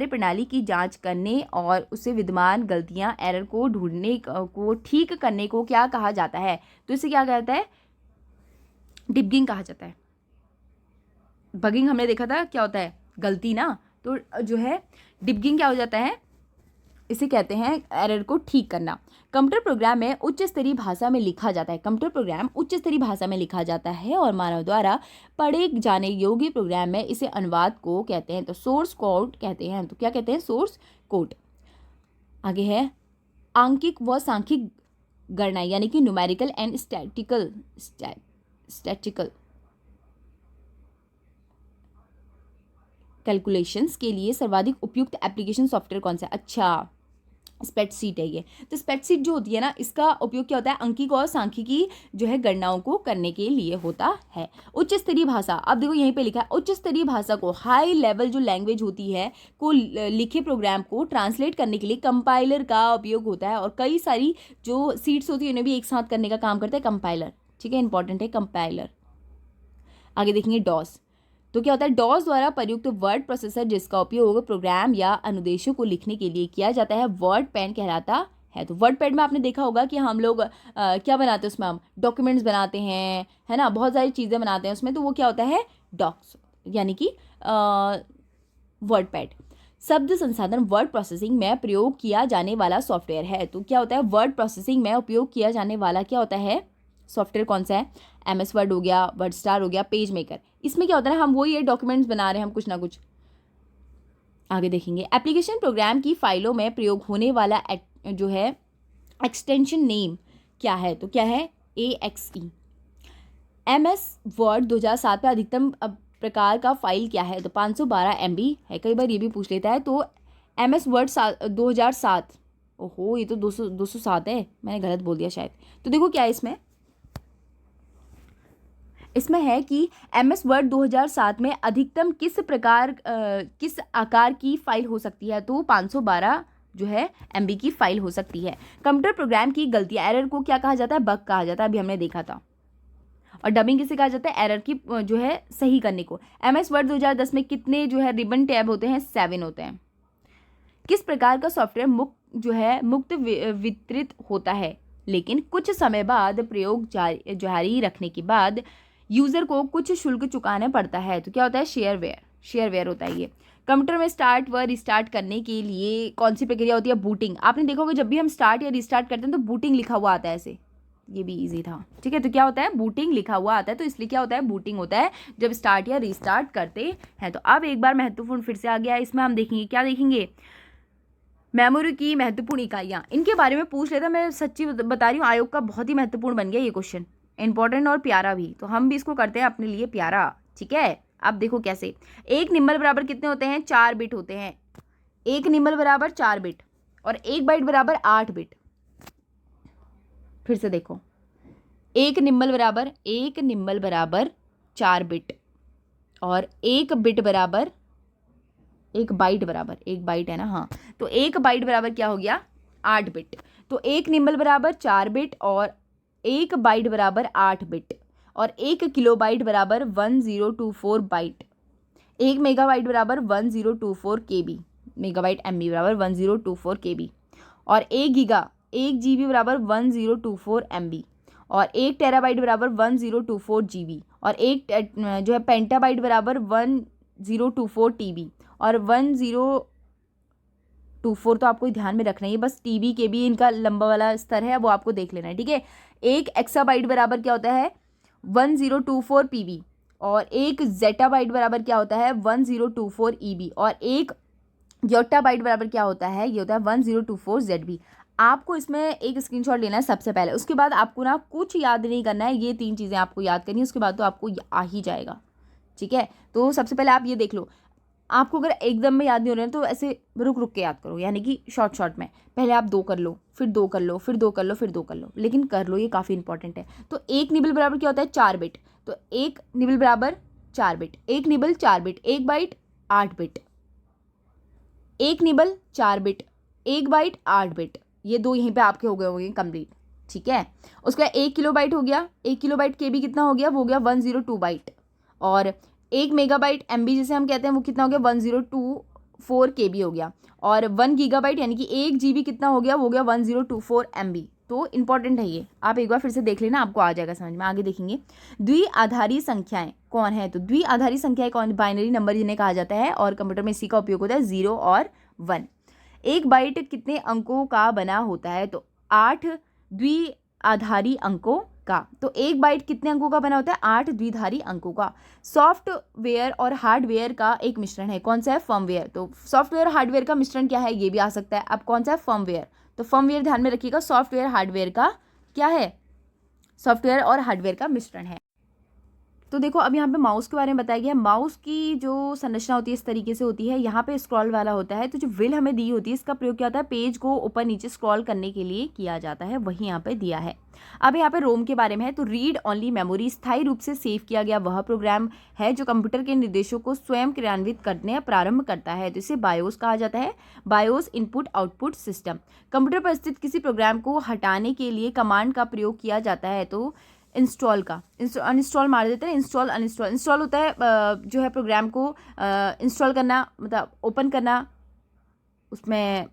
प्रणाली की जांच करने और उसे विद्यमान गलतियां, एरर को ढूंढने को ठीक करने को क्या कहा जाता है, तो इसे क्या कहता है, डिबगिंग कहा जाता है। बगिंग हमने देखा था क्या होता है, गलती ना, तो जो है डिबगिंग क्या हो जाता है, इसे कहते हैं एरर को ठीक करना। कंप्यूटर प्रोग्राम में उच्च स्तरीय भाषा में लिखा जाता है, कंप्यूटर प्रोग्राम उच्च स्तरीय भाषा में लिखा जाता है और मानव द्वारा पढ़े जाने योग्य प्रोग्राम में इसे अनुवाद को कहते हैं तो सोर्स कोड कहते हैं। तो क्या कहते हैं, सोर्स कोड। आगे है आंकिक व सांख्यिक गणना यानी कि न्यूमेरिकल एंड स्टैटिस्टिकल कैलकुलेशंस के लिए सर्वाधिक उपयुक्त एप्लीकेशन सॉफ्टवेयर कौन सा है। अच्छा, स्प्रेडशीट है ये। तो स्प्रेडशीट जो होती है ना, इसका उपयोग क्या होता है, अंकिक और सांख्यिकी जो है गणनाओं को करने के लिए होता है। उच्च स्तरीय भाषा, अब देखो यहीं पे लिखा है उच्च स्तरीय भाषा को, हाई लेवल जो लैंग्वेज होती है को लिखे प्रोग्राम को ट्रांसलेट करने के लिए कंपाइलर का उपयोग होता है। और कई सारी जो सीट्स होती है उन्हें भी एक साथ करने का काम करता है कंपाइलर। ठीक है, इंपॉर्टेंट है कंपाइलर। आगे देखेंगे डॉस। तो क्या होता है, डॉस द्वारा प्रयुक्त वर्ड प्रोसेसर जिसका उपयोग प्रोग्राम या अनुदेशों को लिखने के लिए किया जाता है वर्ड पैड कहलाता है। तो वर्ड पैड में आपने देखा होगा कि हम लोग क्या बनाते हैं उसमें, हम डॉक्यूमेंट्स बनाते हैं, है ना, बहुत सारी चीज़ें बनाते हैं उसमें, तो वो क्या होता है, डॉक्स यानी कि वर्ड पैड। शब्द संसाधन वर्ड प्रोसेसिंग में प्रयोग किया जाने वाला सॉफ्टवेयर है। तो क्या होता है, वर्ड प्रोसेसिंग में उपयोग किया जाने वाला क्या होता है, सॉफ्टवेयर कौन सा है, MS वर्ड हो गया, वर्ड स्टार हो गया, पेज मेकर। इसमें क्या होता है, हम वही डॉक्यूमेंट्स बना रहे हैं, हम कुछ ना कुछ। आगे देखेंगे एप्लीकेशन प्रोग्राम की फाइलों में प्रयोग होने वाला जो है एक्सटेंशन नेम क्या है, तो क्या है, AXE। MS वर्ड 2007 में अधिकतम प्रकार का फाइल क्या है, तो 512 MB है। कई बार ये भी पूछ लेता है। तो MS वर्ड 2007, ओहो ये तो 207 है, मैंने गलत बोल दिया शायद। तो देखो क्या है इसमें है कि MS वर्ड 2007 में अधिकतम किस आकार की फाइल हो सकती है, तो 512 जो है MB की फाइल हो सकती है। कंप्यूटर प्रोग्राम की गलतियां, एरर को क्या कहा जाता है, बग कहा जाता है, अभी हमने देखा था। और डबिंग किसे कहा जाता है, एरर की जो है सही करने को। MS वर्ड 2010 में कितने जो है रिबन टैब होते हैं, 7 होते हैं। किस प्रकार का सॉफ्टवेयर मुक्त वितरित होता है, लेकिन कुछ समय बाद प्रयोग जारी रखने के बाद यूज़र को कुछ शुल्क चुकाना पड़ता है, तो क्या होता है, शेयरवेयर होता है ये। कंप्यूटर में स्टार्ट व रिस्टार्ट करने के लिए कौन सी प्रक्रिया होती है, बूटिंग। आपने देखा होगा जब भी हम स्टार्ट या रिस्टार्ट करते हैं तो बूटिंग लिखा हुआ आता है ऐसे, ये भी इजी था। ठीक है, तो क्या होता है, बूटिंग लिखा हुआ आता है, तो इसलिए क्या होता है, बूटिंग होता है जब स्टार्ट या रिस्टार्ट करते हैं। तो अब एक बार महत्वपूर्ण फिर से आ गया, इसमें हम देखेंगे, क्या देखेंगे, मेमोरी की महत्वपूर्ण इकाइयाँ, इनके बारे में पूछ लेता। मैं सच्ची बता रही हूँ, आयोग का बहुत ही महत्वपूर्ण बन गया ये क्वेश्चन, इंपॉर्टेंट और प्यारा भी, तो हम भी इसको करते हैं अपने लिए प्यारा। ठीक है, अब देखो कैसे, एक निम्बल बराबर कितने होते हैं, 4 बिट होते हैं। एक निम्बल बराबर 4 बिट और 1 बाइट बराबर 8 बिट। फिर से देखो, एक निम्बल बराबर 4 बिट और 1 बिट बराबर 1 बाइट बराबर, 1 बाइट है ना, हाँ, तो 1 बाइट बराबर क्या हो गया, 8 बिट। तो एक निम्बल बराबर 4 बिट और 1 बाइट बराबर 8 बिट और 1 किलोबाइट बराबर 1024 बाइट। 1 मेगाबाइट बराबर 1024 KB, मेगाबाइट MB बराबर 1024 KB और 1 GB बराबर 1024 MB और 1 टेराबाइट बराबर 1024 GB और 1 जो है पेंटाबाइट बराबर 1024 TB और 1024 तो आपको ध्यान में रखना है, बस TB KB इनका लंबा वाला स्तर है, वो आपको देख लेना है। ठीक है, 1 एक्साबाइट बराबर क्या होता है, 1024 PB और 1 जेटाबाइट बराबर क्या होता है, 1024 EB और 1 योटाबाइट बराबर क्या होता है, ये होता है 1024 ZB। आपको इसमें एक स्क्रीनशॉट लेना है सबसे पहले, उसके बाद आपको ना कुछ याद नहीं करना है, ये 3 चीज़ें आपको याद करनी है, उसके बाद तो आपको आ ही जाएगा, ठीक है। तो सबसे पहले आप ये देख लो, आपको अगर एकदम में याद नहीं हो रहा है तो ऐसे रुक रुक के याद करो, यानी कि शॉर्ट शॉर्ट में, पहले आप 2 कर लो, फिर 2 कर लो, फिर 2 कर लो, फिर 2 कर लो, लेकिन कर लो, ये काफ़ी इंपॉर्टेंट है। तो 1 निबल बराबर क्या होता है? 4 बिट। तो 1 निबल बराबर 4 bit, 1 nibble 4 bit, 1 byte 8 bit, 1 nibble 4 bit, 1 byte 8 bit, ये 2 यहीं पे आपके हो गए होंगे कंप्लीट, ठीक है। उसका 1 किलो बाइट हो गया, 1 किलो बाइट के बी कितना हो गया? वो हो गया 102 बाइट। और 1 मेगाबाइट MB जिसे हम कहते हैं वो कितना हो गया? 1024 KB हो गया। और 1 गीगाबाइट यानी कि 1 GB कितना हो गया? वो हो गया 1024 MB। तो इंपॉर्टेंट है ये, आप एक बार फिर से देख लेना, आपको आ जाएगा समझ में। आगे देखेंगे, द्विआधारी संख्याएं कौन है? तो द्विआधारी संख्याएं कौन? बाइनरी नंबर जिन्हें कहा जाता है, और कंप्यूटर में इसी का उपयोग होता है, 0 और 1। एक बाइट कितने अंकों का बना होता है? तो 8 द्विआधारी अंकों का। तो एक बाइट कितने अंकों का बना होता है? 8 द्विधारी अंकों का। सॉफ्टवेयर और हार्डवेयर का एक मिश्रण है, कौन सा है? फर्मवेयर। तो सॉफ्टवेयर और हार्डवेयर का मिश्रण क्या है? ये भी आ सकता है। अब कौन सा है? फर्मवेयर। तो फर्मवेयर ध्यान में रखिएगा, सॉफ्टवेयर हार्डवेयर का क्या है? सॉफ्टवेयर और हार्डवेयर का मिश्रण है। तो देखो अब यहाँ पे माउस के बारे में बताया गया है। माउस की जो संरचना होती है इस तरीके से होती है, यहाँ पे स्क्रॉल वाला होता है। तो जो व्हील हमें दी होती है, इसका प्रयोग क्या होता है? पेज को ऊपर नीचे स्क्रॉल करने के लिए किया जाता है, वही यहाँ पे दिया है। अब यहाँ पे रोम के बारे में है। तो रीड ओनली मेमोरी, स्थायी रूप से सेव किया गया वह प्रोग्राम है जो कंप्यूटर के निर्देशों को स्वयं क्रियान्वित करने प्रारंभ करता है। तो इसे बायोस कहा जाता है, BIOS input output system. Computer पर स्थित किसी प्रोग्राम को हटाने के लिए कमांड का प्रयोग किया जाता है। तो इंस्टॉल का, अनइंस्टॉल मार देते हैं, इंस्टॉल अनइंस्टॉल। इंस्टॉल होता है जो है प्रोग्राम को इंस्टॉल करना, मतलब ओपन करना, उसमें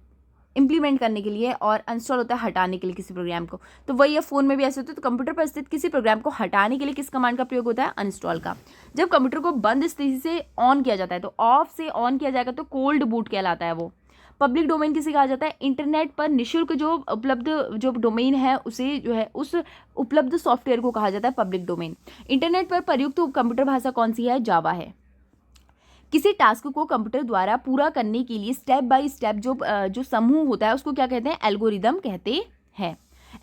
इम्प्लीमेंट करने के लिए, और अनइंस्टॉल होता है हटाने के लिए किसी प्रोग्राम को। तो वही है, फ़ोन में भी ऐसे होता है। तो कंप्यूटर पर स्थित किसी प्रोग्राम को हटाने के लिए किस कमांड का प्रयोग होता है? अनइंस्टॉल का। जब कंप्यूटर को बंद स्थिति से ऑन किया जाता है, तो ऑफ से ऑन किया जाएगा तो कोल्ड बूट कहलाता है वो। पब्लिक डोमेन किसे कहा जाता है? इंटरनेट पर निःशुल्क जो उपलब्ध जो डोमेन है उसे जो है उस उपलब्ध सॉफ्टवेयर को कहा जाता है पब्लिक डोमेन। इंटरनेट पर प्रयुक्त कंप्यूटर भाषा कौन सी है? जावा है। किसी टास्क को कंप्यूटर द्वारा पूरा करने के लिए स्टेप बाय स्टेप जो समूह होता है उसको क्या कहते हैं? एल्गोरिदम कहते हैं।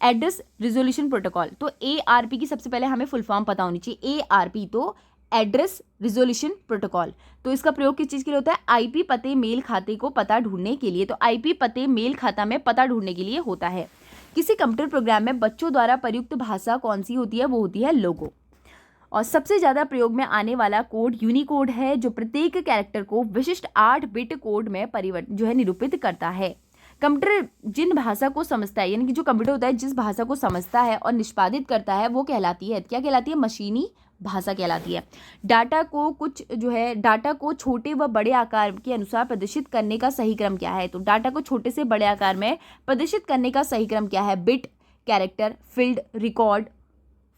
Address resolution protocol. तो ARP की सबसे पहले हमें फुल फॉर्म पता होनी चाहिए। ARP तो एड्रेस रिजोल्यूशन प्रोटोकॉल। तो इसका प्रयोग किस चीज़ के लिए होता है? IP पते मेल खाते को पता ढूंढने के लिए। तो IP पते मेल खाता में पता ढूंढने के लिए होता है। किसी कंप्यूटर प्रोग्राम में बच्चों द्वारा प्रयुक्त भाषा कौन सी होती है? वो होती है लोगो। और सबसे ज़्यादा प्रयोग में आने वाला कोड यूनिकोड है, जो प्रत्येक कैरेक्टर को विशिष्ट 8 बिट कोड में निरूपित करता है। कंप्यूटर जिन भाषा को समझता है, यानी कि जो कंप्यूटर होता है जिस भाषा को समझता है और निष्पादित करता है वो कहलाती है, क्या कहलाती है? मशीनी भाषा कहलाती है। डाटा को छोटे व बड़े आकार के अनुसार प्रदर्शित करने का सही क्रम क्या है? तो डाटा को छोटे से बड़े आकार में प्रदर्शित करने का सही क्रम क्या है? Bit, character, field, record,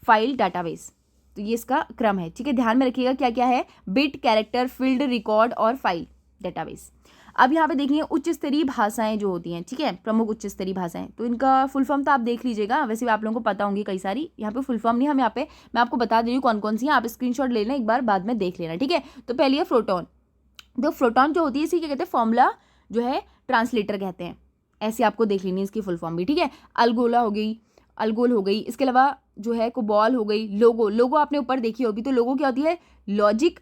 file, database. तो ये इसका क्रम है, ठीक है। ध्यान में रखिएगा क्या क्या है? बिट, कैरेक्टर, फील्ड, रिकॉर्ड और फाइल, डाटाबेस। अब यहाँ पे देखिए उच्च स्तरीय भाषाएं जो होती हैं, ठीक है, प्रमुख उच्च स्तरीय भाषाएं। तो इनका फुल फॉर्म तो आप देख लीजिएगा, वैसे भी आप लोगों को पता होंगी कई सारी। यहाँ पे फुल फॉर्म नहीं, हम यहाँ पे मैं आपको बता दे रही हूँ कौन कौन सी हैं, आप स्क्रीनशॉट ले लेना एक बार, बाद में देख लेना, ठीक है। तो पहली है प्रोटॉन। तो प्रोटॉन जो होती है इसी क्या कहते हैं? फॉर्मूला जो है ट्रांसलेटर कहते हैं, ऐसे आपको देख लेनी है इसकी फुल फॉर्म भी, ठीक है। अलगोला हो गई, अलगोल हो गई, इसके अलावा जो है कोबॉल हो गई। लोगो आपने ऊपर देखी होगी, तो लोगो क्या होती है? Logic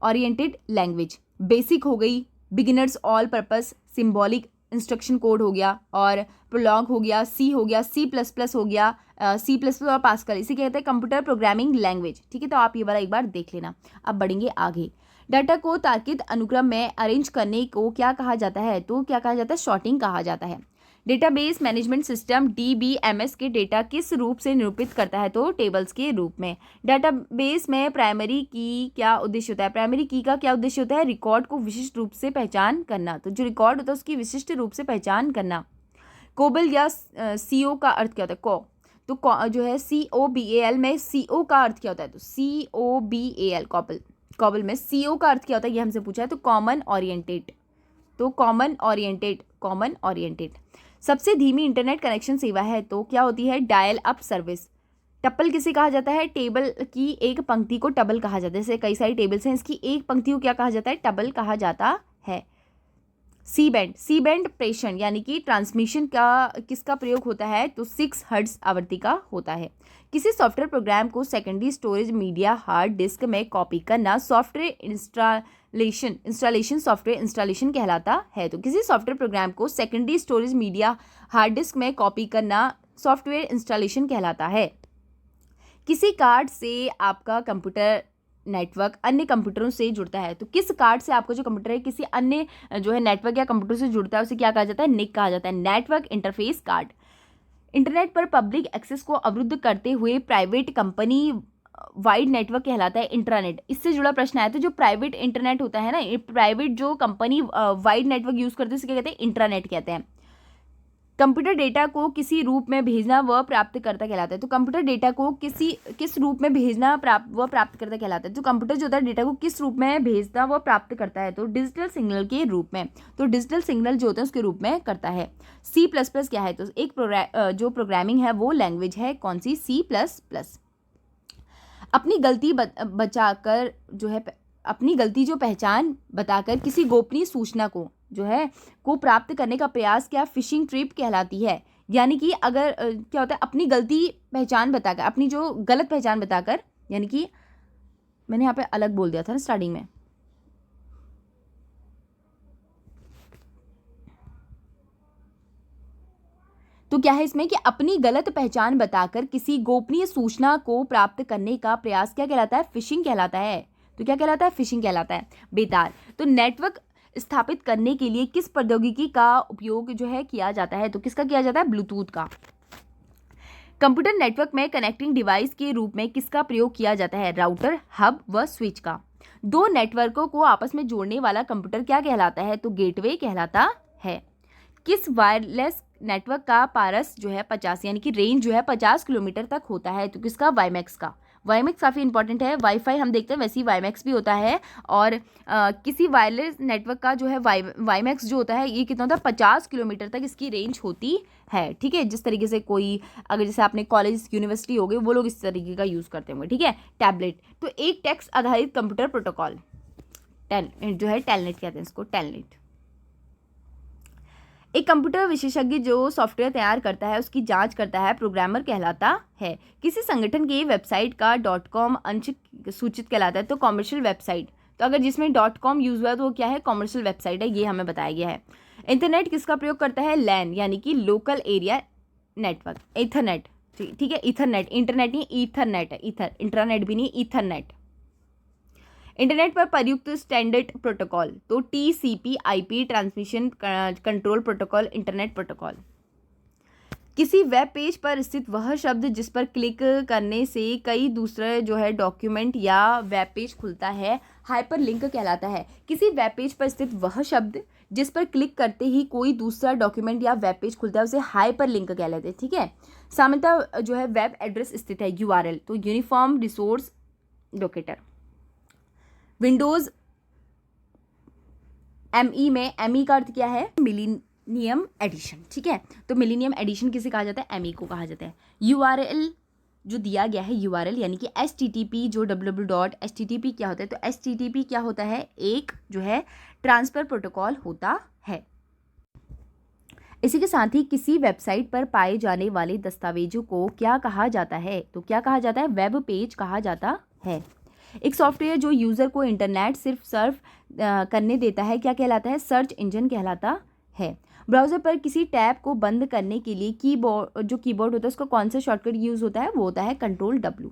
oriented language. बेसिक हो गई, beginners all purpose symbolic instruction code हो गया, और प्रोलॉग हो गया, सी हो गया, C++ हो गया, C++ और पास्कल, इसे कहते हैं कंप्यूटर प्रोग्रामिंग लैंग्वेज, ठीक है। तो आप ये वाला एक बार देख लेना। अब बढ़ेंगे आगे। डाटा को तार्किक अनुक्रम में अरेंज करने को क्या कहा जाता है? तो क्या कहा जाता है? सॉर्टिंग कहा जाता है। डेटाबेस मैनेजमेंट सिस्टम DBMS के डेटा किस रूप से निरूपित करता है? तो टेबल्स के रूप में। डेटाबेस में प्राइमरी की क्या उद्देश्य होता है? प्राइमरी की का क्या उद्देश्य होता है? रिकॉर्ड को विशिष्ट रूप से पहचान करना। तो जो रिकॉर्ड होता है उसकी विशिष्ट रूप से पहचान करना। कोबल या CO का अर्थ क्या होता है? तो जो है COBAL में CO का अर्थ क्या होता है? तो COBAL कॉबल में CO का अर्थ क्या होता है? ये हमसे पूछा है। तो कॉमन ओरिएंटेड। सबसे धीमी इंटरनेट कनेक्शन सेवा है तो क्या होती है? Dial up service. टप्पल किसे कहा जाता है? टेबल की एक पंक्ति को टबल कहा जाता है। जैसे कई सारी टेबल्स हैं, इसकी एक पंक्ति को क्या कहा जाता है? टबल कहा जाता है। सी बैंड प्रेषण यानी कि ट्रांसमिशन का किसका प्रयोग होता है, तो 6 हर्ट्ज आवृत्ति का होता है। किसी सॉफ्टवेयर प्रोग्राम को secondary storage media hard disk में कॉपी करना सॉफ्टवेयर इंस्टॉलेशन सॉफ्टवेयर इंस्टॉलेशन कहलाता है। तो किसी सॉफ्टवेयर प्रोग्राम को secondary storage media hard disk में कॉपी करना सॉफ्टवेयर इंस्टॉलेशन कहलाता है। किसी कार्ड से आपका कंप्यूटर नेटवर्क अन्य कंप्यूटरों से जुड़ता है, तो किस कार्ड से आपका जो कंप्यूटर है किसी अन्य जो है नेटवर्क या कंप्यूटर से जुड़ता है उसे क्या कहा जाता है, निक कहा जाता है, नेटवर्क इंटरफेस कार्ड। इंटरनेट पर पब्लिक एक्सेस को अवरुद्ध करते हुए प्राइवेट कंपनी वाइड नेटवर्क कहलाता है इंट्रानेट। इससे जुड़ा प्रश्न आया, तो जो प्राइवेट इंटरनेट होता है ना, प्राइवेट जो कंपनी वाइड नेटवर्क यूज करते हैं उसे क्या कहते हैं, इंट्रानेट कहते हैं। कंप्यूटर डेटा को किसी रूप में भेजना व प्राप्त करता कहलाता है, तो कंप्यूटर डेटा को किस रूप में भेजना व प्राप्त करता कहलाता है। तो कंप्यूटर जो होता है डेटा को किस रूप में भेजता व प्राप्त करता है, तो डिजिटल सिग्नल के रूप में, तो डिजिटल सिग्नल जो होता है उसके रूप में करता है। C++ क्या है, तो एक जो प्रोग्रामिंग है वो लैंग्वेज है, कौन सी, C++। अपनी गलती बचाकर जो है अपनी गलती जो पहचान बताकर किसी गोपनीय सूचना को जो है को प्राप्त करने का प्रयास क्या फिशिंग ट्रिप कहलाती है। यानी कि अगर क्या होता है, अपनी गलती पहचान बताकर, अपनी जो गलत पहचान बताकर, यानी कि मैंने यहाँ पे अलग बोल दिया था ना स्टार्टिंग में, तो क्या है इसमें कि अपनी गलत पहचान बताकर किसी गोपनीय सूचना को प्राप्त करने का प्रयास क्या कहलाता है, फिशिंग कहलाता है। तो क्या कहलाता है, फिशिंग कहलाता है। बेतार, तो नेटवर्क स्थापित करने के लिए किस प्रौद्योगिकी का उपयोग जो है किया जाता है, तो किसका किया जाता है, ब्लूटूथ का। कंप्यूटर नेटवर्क में कनेक्टिंग डिवाइस के रूप में किसका प्रयोग किया जाता है, राउटर, हब व स्विच का। दो नेटवर्कों को आपस में जोड़ने वाला कंप्यूटर क्या कहलाता है, तो गेटवे कहलाता है। किस वायरलेस नेटवर्क का पारस जो है 50 यानी कि रेंज जो है 50 किलोमीटर तक होता है, तो किसका, वाईमैक्स का। वाईमैक्स काफ़ी इंपॉर्टेंट है, वाईफाई हम देखते हैं वैसे ही वाईमैक्स भी होता है। और किसी वायरलेस नेटवर्क का जो है वाईमैक्स जो होता है ये कितना होता है, 50 किलोमीटर तक इसकी रेंज होती है। ठीक है, जिस तरीके से कोई अगर जैसे आपने कॉलेज यूनिवर्सिटी हो गए वो लोग इस तरीके का यूज़ करते होंगे। ठीक है, टैबलेट, तो एक टेक्स्ट आधारित कंप्यूटर प्रोटोकॉल जो है टेलनेट कहते हैं इसको, टेलनेट। एक कंप्यूटर विशेषज्ञ जो सॉफ्टवेयर तैयार करता है उसकी जांच करता है, प्रोग्रामर कहलाता है। किसी संगठन की वेबसाइट का .com अंश सूचित कहलाता है, तो कॉमर्शियल वेबसाइट। तो अगर जिसमें .com यूज हुआ है तो वो क्या है, कॉमर्शियल वेबसाइट है, ये हमें बताया गया है। इंटरनेट किसका प्रयोग करता है, लैन यानी कि लोकल एरिया नेटवर्क, ईथरनेट। ठीक है, ईथरनेट, इंटरनेट नहीं, ईथरनेट है, ईथर, इंटरनेट भी नहीं, ईथरनेट। इंटरनेट पर प्रयुक्त स्टैंडर्ड प्रोटोकॉल, तो TCP/IP transmission control protocol, internet protocol. किसी वेब पेज पर स्थित वह शब्द जिस पर क्लिक करने से कई दूसरे जो है डॉक्यूमेंट या वेब पेज खुलता है, हाइपरलिंक कहलाता है। किसी वेब पेज पर स्थित वह शब्द जिस पर क्लिक करते ही कोई दूसरा डॉक्यूमेंट या वेब पेज खुलता है उसे हाइपरलिंक कहलाते हैं। ठीक है, सामान्यतः जो है वेब एड्रेस स्थित है, URL, तो uniform resource locator. Windows ME में ME का अर्थ क्या है, मिलीनियम एडिशन। ठीक है, तो मिलीनियम एडिशन किसे कहा जाता है, ME को कहा जाता है। URL जो दिया गया है, URL यानी कि HTTP जो www.http क्या होता है, तो HTTP क्या होता है, एक जो है ट्रांसफर प्रोटोकॉल होता है। इसी के साथ ही किसी वेबसाइट पर पाए जाने वाले दस्तावेजों को क्या कहा जाता है, तो क्या कहा जाता है, वेब पेज कहा जाता है। एक सॉफ्टवेयर जो यूज़र को इंटरनेट सिर्फ सर्फ करने देता है क्या कहलाता है, सर्च इंजन कहलाता है। ब्राउज़र पर किसी टैब को बंद करने के लिए कीबोर्ड होता है उसका कौन सा शॉर्टकट यूज़ होता है, वो होता है Ctrl+W।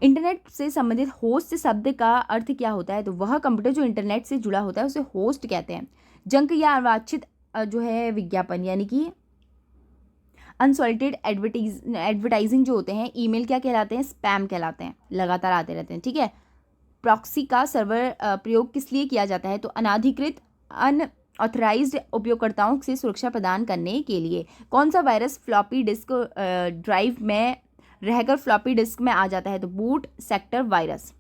इंटरनेट से संबंधित होस्ट शब्द का अर्थ क्या होता है, तो वह कंप्यूटर जो इंटरनेट से जुड़ा होता है उसे होस्ट कहते हैं। जंक या अवांछित जो है विज्ञापन यानी कि अनसॉलिटेड एडवर्टाइजिंग जो होते हैं, ईमेल क्या कहलाते हैं, स्पैम कहलाते हैं, लगातार आते रहते हैं। ठीक है, प्रॉक्सी का सर्वर प्रयोग किस लिए किया जाता है, तो अनाधिकृत अनऑथराइज्ड उपयोगकर्ताओं से सुरक्षा प्रदान करने के लिए। कौन सा वायरस फ्लॉपी डिस्क ड्राइव में रहकर फ्लॉपी डिस्क में आ जाता है, तो बूट सेक्टर वायरस।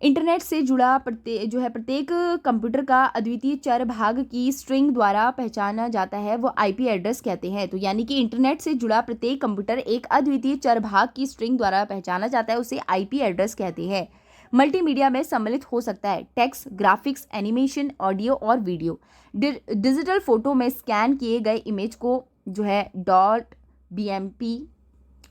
इंटरनेट से जुड़ा प्रत्येक कंप्यूटर का अद्वितीय चर भाग की स्ट्रिंग द्वारा पहचाना जाता है, वो IP एड्रेस कहते हैं। तो यानी कि इंटरनेट से जुड़ा प्रत्येक कंप्यूटर एक अद्वितीय चर भाग की स्ट्रिंग द्वारा पहचाना जाता है, उसे IP एड्रेस कहते हैं। मल्टीमीडिया में सम्मिलित हो सकता है टेक्स्ट, ग्राफिक्स, एनिमेशन, ऑडियो और वीडियो। डिजिटल फोटो में स्कैन किए गए इमेज को जो है .bmp,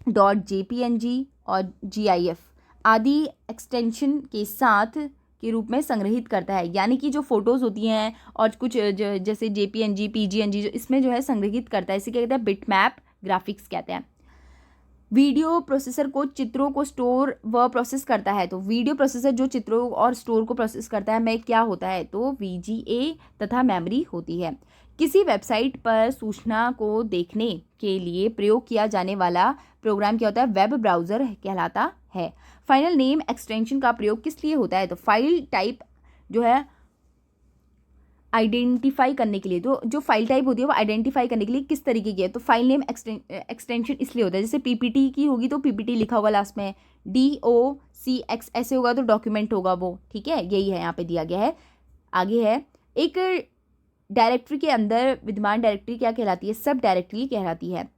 .jpng और GIF आदि एक्सटेंशन के साथ के रूप में संग्रहित करता है। यानी कि जो फोटोज़ होती हैं और कुछ जैसे JPNG, PGNG जो इसमें जो है संग्रहित करता है, इसे क्या कहते हैं, बिटमैप ग्राफिक्स कहते हैं। वीडियो प्रोसेसर को चित्रों को स्टोर व प्रोसेस करता है। तो वीडियो प्रोसेसर जो चित्रों और स्टोर को प्रोसेस करता है में क्या होता है, तो VGA तथा मेमोरी होती है। किसी वेबसाइट पर सूचना को देखने के लिए प्रयोग किया जाने वाला प्रोग्राम क्या होता है, वेब ब्राउज़र कहलाता है। फाइल नेम एक्सटेंशन का प्रयोग किस लिए होता है, तो फाइल टाइप जो है आइडेंटिफाई करने के लिए, तो जो फाइल टाइप होती है वो आइडेंटिफाई करने के लिए किस तरीके की है, तो फाइल नेम एक्सटेंशन इसलिए होता है, जैसे PPT की होगी तो PPT लिखा होगा लास्ट में, DOCX ऐसे होगा तो डॉक्यूमेंट होगा वो, ठीक है, यही है यहाँ पे दिया गया है। आगे है, एक डायरेक्टरी के अंदर विद्यमान डायरेक्टरी क्या कहलाती है, सब डायरेक्टरी कहलाती है।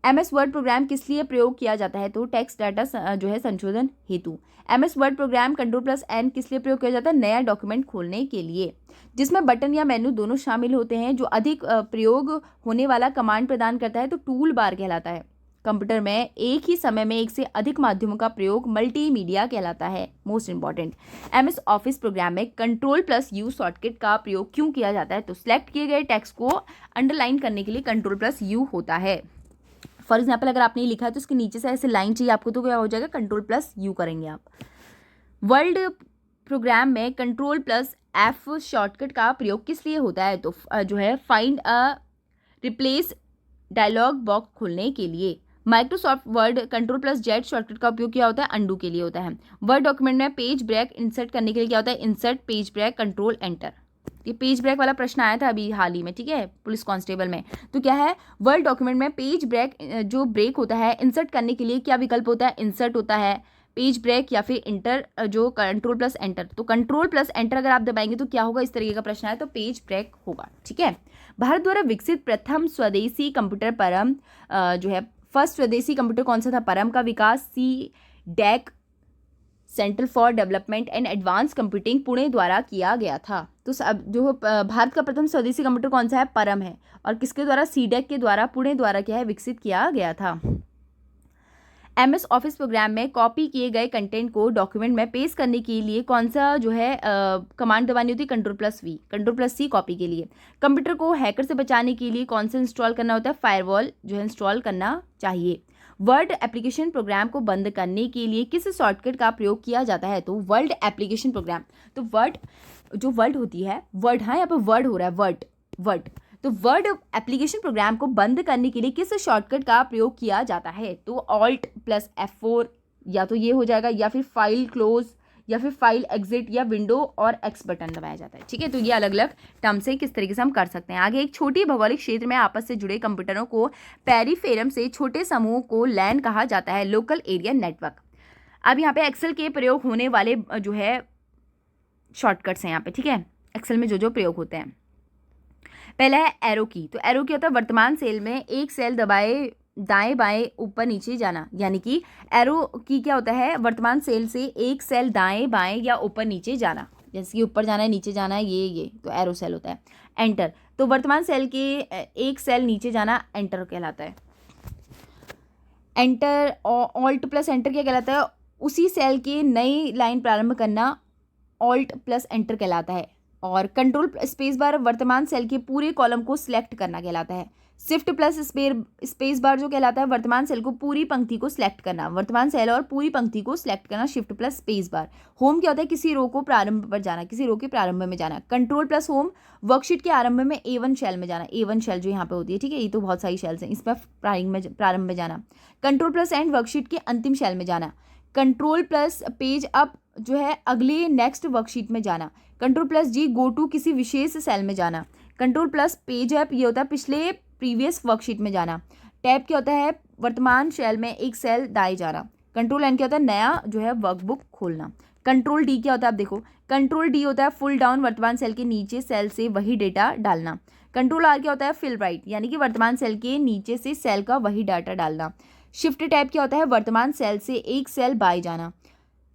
MS वर्ड प्रोग्राम किस लिए प्रयोग किया जाता है, तो टेक्स्ट डाटा जो है संशोधन हेतु। MS वर्ड प्रोग्राम Ctrl+N किस लिए प्रयोग किया जाता है, नया डॉक्यूमेंट खोलने के लिए, जिसमें बटन या मेनू दोनों शामिल होते हैं। जो अधिक प्रयोग होने वाला कमांड प्रदान करता है तो टूल बार कहलाता है। कंप्यूटर में एक ही समय में एक से अधिक माध्यमों का प्रयोग मल्टीमीडिया कहलाता है। Most important, MS office program में Ctrl+U शॉर्टकट का प्रयोग क्यों किया जाता है, तो सिलेक्ट किए गए टेक्स्ट को अंडरलाइन करने के लिए Ctrl+U होता है। फॉर एग्जाम्पल अगर आपने लिखा है तो इसके नीचे से ऐसे लाइन चाहिए आपको, तो क्या हो जाएगा, Ctrl+U करेंगे आप। वर्ड प्रोग्राम में Ctrl+F शॉर्टकट का प्रयोग किस लिए होता है, तो जो है find a replace dialog box खोलने के लिए। माइक्रोसॉफ्ट वर्ड Ctrl+Z शॉर्टकट का उपयोग क्या होता है, अंडू के लिए होता है। वर्ड डॉक्यूमेंट में पेज ब्रेक इंसर्ट करने के लिए क्या होता है, इंसर्ट पेज ब्रेक, Ctrl+Enter। ये पेज ब्रेक वाला प्रश्न आया था अभी हाल ही में, ठीक है, पुलिस कांस्टेबल में। तो क्या है, वर्ड डॉक्यूमेंट में पेज ब्रेक जो ब्रेक होता है इंसर्ट करने के लिए क्या विकल्प होता है, इंसर्ट होता है, पेज ब्रेक या फिर इंटर जो Ctrl+Enter। तो Ctrl+Enter अगर आप दबाएंगे तो क्या होगा, इस तरीके का प्रश्न आया तो पेज ब्रेक होगा, ठीक है। भारत द्वारा विकसित प्रथम स्वदेशी कंप्यूटर परम जो है फर्स्ट स्वदेशी कंप्यूटर कौन सा था, परम का विकास CDEC centre for development and advance computing Pune द्वारा किया गया था। तो अब जो भारत का प्रथम स्वदेशी कंप्यूटर कौन सा है, परम है, और किसके द्वारा, CDEC के द्वारा पुणे द्वारा क्या है, विकसित किया गया था। MS ऑफिस प्रोग्राम में कॉपी किए गए कंटेंट को डॉक्यूमेंट में पेस्ट करने के लिए कौन सा जो है कमांड दबानी होती है, Ctrl+V, Ctrl+C कॉपी के लिए। कंप्यूटर को हैकर से बचाने के लिए कौन सा इंस्टॉल करना होता है, फायरवॉल जो है इंस्टॉल करना चाहिए। वर्ड एप्लीकेशन प्रोग्राम को बंद करने के लिए किस शॉर्टकट का प्रयोग किया जाता है, तो वर्ड एप्लीकेशन प्रोग्राम, तो वर्ड जो वर्ड होती है, वर्ड, हाँ यहाँ पर वर्ड हो रहा है, वर्ड, तो वर्ड एप्लीकेशन प्रोग्राम को बंद करने के लिए किस शॉर्टकट का प्रयोग किया जाता है, तो Alt+F4 या तो ये हो जाएगा, या फिर फाइल क्लोज, या फिर फाइल एग्जिट, या विंडो और X बटन दबाया जाता है, ठीक है। तो ये अलग अलग टर्म से किस तरीके से हम कर सकते हैं। आगे, एक छोटी भौगोलिक क्षेत्र में आपस से जुड़े कंप्यूटरों को पेरिफेरम से छोटे समूह को LAN कहा जाता है, लोकल एरिया नेटवर्क। अब यहाँ पे एक्सेल के प्रयोग होने वाले जो है शॉर्टकट्स हैं यहाँ पे, ठीक है, एक्सेल में जो जो प्रयोग होते हैं। पहला है एरो की, तो एरो की होता है वर्तमान सेल में एक सेल दबाए दाएं बाएं ऊपर नीचे जाना, यानी कि एरो की क्या होता है, वर्तमान सेल से एक सेल दाएं बाएं या ऊपर नीचे जाना, जैसे कि ऊपर जाना है नीचे जाना है, ये तो एरो सेल होता है। एंटर, तो वर्तमान सेल के एक सेल नीचे जाना एंटर कहलाता है। एंटर, Alt+Enter क्या कहलाता है, उसी सेल की नई लाइन प्रारंभ करना Alt+Enter कहलाता है। और Ctrl+Spacebar वर्तमान सेल के पूरे कॉलम को सिलेक्ट करना कहलाता है। Shift+Spacebar जो कहलाता है वर्तमान सेल को पूरी पंक्ति को सिलेक्ट करना, वर्तमान सेल और पूरी पंक्ति को सिलेक्ट करना Shift+Spacebar। होम क्या होता है, किसी रो को प्रारंभ पर जाना, किसी रो के प्रारंभ में जाना। Ctrl+Home वर्कशीट के आरंभ में A1 शेल में जाना, A1 शेल जो यहाँ पे होती है, ठीक है, ये तो बहुत सारी शेल्स हैं, इस पर प्रारंभ में जाना। Ctrl+End वर्कशीट के अंतिम शेल में जाना। Ctrl+Page अप जो है अगले नेक्स्ट वर्कशीट में जाना। Ctrl+G गो टू किसी विशेष सेल में जाना। Ctrl+Page अप ये होता है पिछले प्रीवियस वर्कशीट में जाना। टैब क्या होता है, वर्तमान सेल में एक सेल दाएं जाना। Ctrl+N क्या होता है, नया जो है वर्कबुक खोलना। Ctrl+D क्या होता है, आप देखो Ctrl+D होता है फुल डाउन, वर्तमान सेल के नीचे सेल से वही डेटा डालना। Ctrl+R क्या होता है, फिल राइट, यानी कि वर्तमान सेल के नीचे से सेल का वही डाटा डालना। शिफ्ट टैब क्या होता है, वर्तमान सेल से एक सेल बाएं जाना।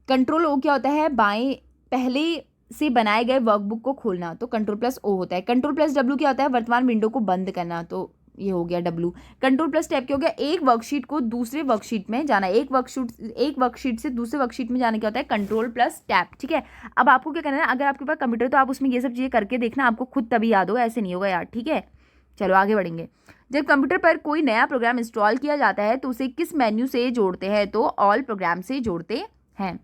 कंट्रोल ओ क्या होता है, बाएं पहले से बनाए गए वर्कबुक को खोलना, तो कंट्रोल प्लस ओ होता है। कंट्रोल प्लस डब्ल्यू क्या होता है, वर्तमान विंडो को बंद करना, तो ये हो गया डब्ल्यू। कंट्रोल प्लस टैब क्या हो गया, एक वर्कशीट को दूसरे वर्कशीट में जाना, एक वर्कशीट से दूसरे वर्कशीट में जाने क्या होता है, कंट्रोल प्लस टैब। ठीक है, अब आपको क्या करना है, अगर आपके पास कंप्यूटर तो आप उसमें ये सब चीज़ें करके देखना, आपको खुद तभी याद होगा, ऐसे नहीं होगा यार। ठीक है, चलो आगे बढ़ेंगे। जब कंप्यूटर पर कोई नया प्रोग्राम इंस्टॉल किया जाता है तो उसे किस मेन्यू से जोड़ते हैं, तो ऑल प्रोग्राम से जोड़ते हैं।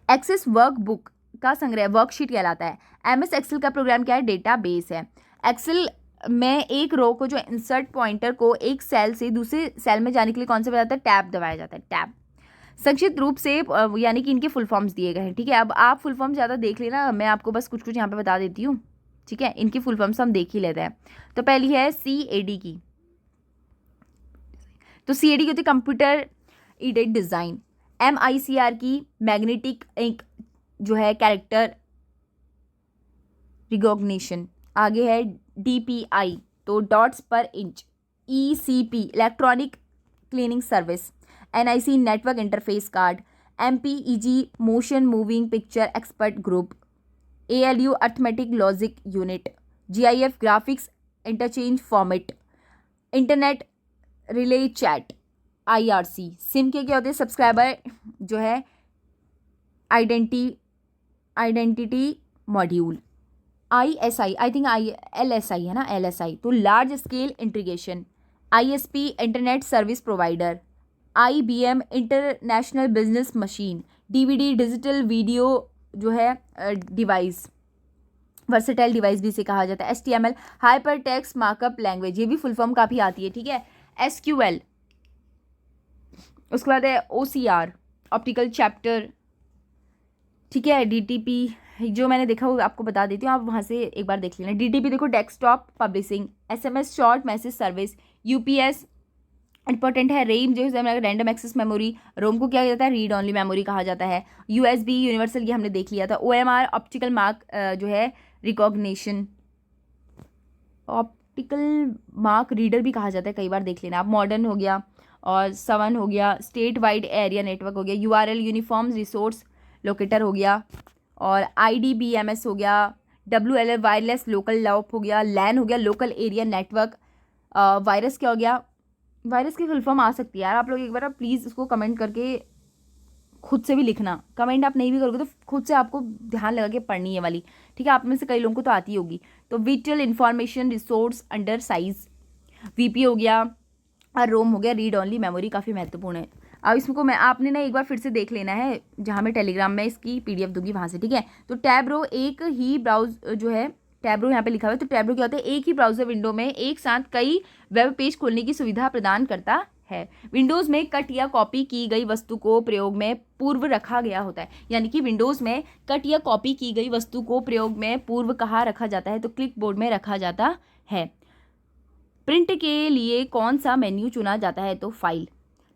एक्सेस वर्कबुक का संग्रह वर्कशीट कहलाता है। एमएस एक्सेल का प्रोग्राम क्या है, डेटाबेस है। एक्सेल में एक रो को जो इंसर्ट पॉइंटर को एक सेल से दूसरे सेल में जाने के लिए कौन सा बताता है, टैब दबाया जाता है, टैब। संक्षिप्त रूप से यानी कि इनके फुल फॉर्म्स दिए गए हैं। ठीक है, अब आप फुल फॉर्म ज़्यादा देख लेना, मैं आपको बस कुछ कुछ यहाँ पे बता देती हूँ। ठीक है, इनकी फुल फॉर्म्स हम देख ही लेते हैं। तो पहली है CAD की, तो CAD की होती है कंप्यूटर एडेड डिज़ाइन। MICR की मैग्नेटिक इंक जो है कैरेक्टर रिकॉग्निशन। आगे है DPI, तो डॉट्स पर inch. ECP electronic cleaning service. NIC network interface card. MPEG motion moving picture expert group. ALU arithmetic logic unit. GIF graphics interchange format. Internet relay chat. IRC SIM के क्या होते हैं, subscriber जो है identity module. ISI I think LSI है ना, LSI तो large scale integration. ISP internet service provider. IBM international business machine. DVD digital video जो है डिवाइस, वर्सेटाइल डिवाइस भी इसे कहा जाता है। HTML hyper text markup language, ये भी फुल फॉर्म काफ़ी आती है। ठीक है, SQL, उसके बाद है OCR ऑप्टिकल चैप्टर। ठीक है, DTP जो मैंने देखा वो आपको बता देती हूँ, आप वहाँ से एक बार देख लेना। DTP देखो desktop publishing. SMS short message service. UPS important है। रेम जो है रैंडम एक्सेस मेमोरी, रोम को क्या कहता है, रीड ओनली मेमोरी कहा जाता है। USB यूनिवर्सल, ये हमने देख लिया था। OMR ऑप्टिकल मार्क जो है रिकॉग्निशन, ऑप्टिकल मार्क रीडर भी कहा जाता है, कई बार देख लेना आप। मॉडर्न हो गया, और 7 हो गया। स्टेट वाइड एरिया नेटवर्क हो गया। URL यूनिफॉर्म रिसोर्स लोकेटर हो गया, और IDBMS हो गया। WLL वायरलेस लोकल लॉप हो गया। LAN हो गया लोकल एरिया नेटवर्क। वायरस क्या हो गया, वायरस की फुल फॉर्म आ सकती है यार, आप लोग एक बार प्लीज़ इसको कमेंट करके खुद से भी लिखना। कमेंट आप नहीं भी करोगे तो खुद से आपको ध्यान लगा के पढ़नी है वाली। ठीक है, आप में से कई लोगों को तो आती होगी। तो whittle information resource under size. VP हो गया, और रोम हो गया रीड ओनली मेमोरी, काफ़ी महत्वपूर्ण है। अब इसको मैं आपने ना एक बार फिर से देख लेना है, जहाँ मैं टेलीग्राम में इसकी PDF दूंगी वहाँ से। ठीक है, तो टैब रो एक ही ब्राउज जो है, टैब रो यहाँ पे लिखा हुआ है, तो टैब रो क्या होता है, एक ही ब्राउजर विंडो में एक साथ कई वेब पेज खोलने की सुविधा प्रदान करता है। विंडोज़ में कट या कॉपी की गई वस्तु को प्रयोग में पूर्व रखा गया होता है, यानी कि विंडोज़ में कट या कॉपी की गई वस्तु को प्रयोग में पूर्व कहाँ रखा जाता है, तो क्लिक बोर्ड में रखा जाता है। प्रिंट के लिए कौन सा मेन्यू चुना जाता है, तो फाइल।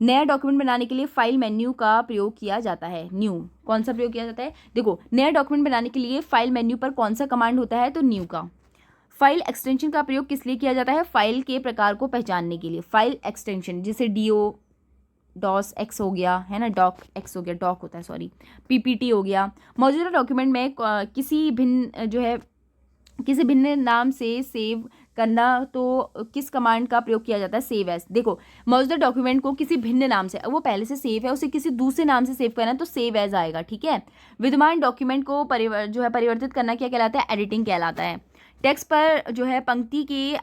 नया डॉक्यूमेंट बनाने के लिए फाइल मेन्यू का प्रयोग किया जाता है। न्यू कौन सा प्रयोग किया जाता है, देखो नया डॉक्यूमेंट बनाने के लिए फाइल मेन्यू पर कौन सा कमांड होता है, तो न्यू का। फाइल एक्सटेंशन का प्रयोग किस लिए किया जाता है, फाइल के प्रकार को पहचानने के लिए। फाइल एक्सटेंशन जैसे DOS X हो गया है ना, डॉक X हो गया, डॉक होता है सॉरी, PPT हो गया। मौजूदा डॉक्यूमेंट में किसी भिन्न नाम से सेव करना, तो किस कमांड का प्रयोग किया जाता है, सेव एज। देखो मौजूदा डॉक्यूमेंट को किसी भिन्न नाम से, वो पहले से सेव है, उसे किसी दूसरे नाम से सेव करना है तो सेव एज आएगा। ठीक है, विद्यमान डॉक्यूमेंट को परिवर्तित करना क्या कहलाता है, एडिटिंग कहलाता है। टेक्स्ट पर जो है पंक्ति के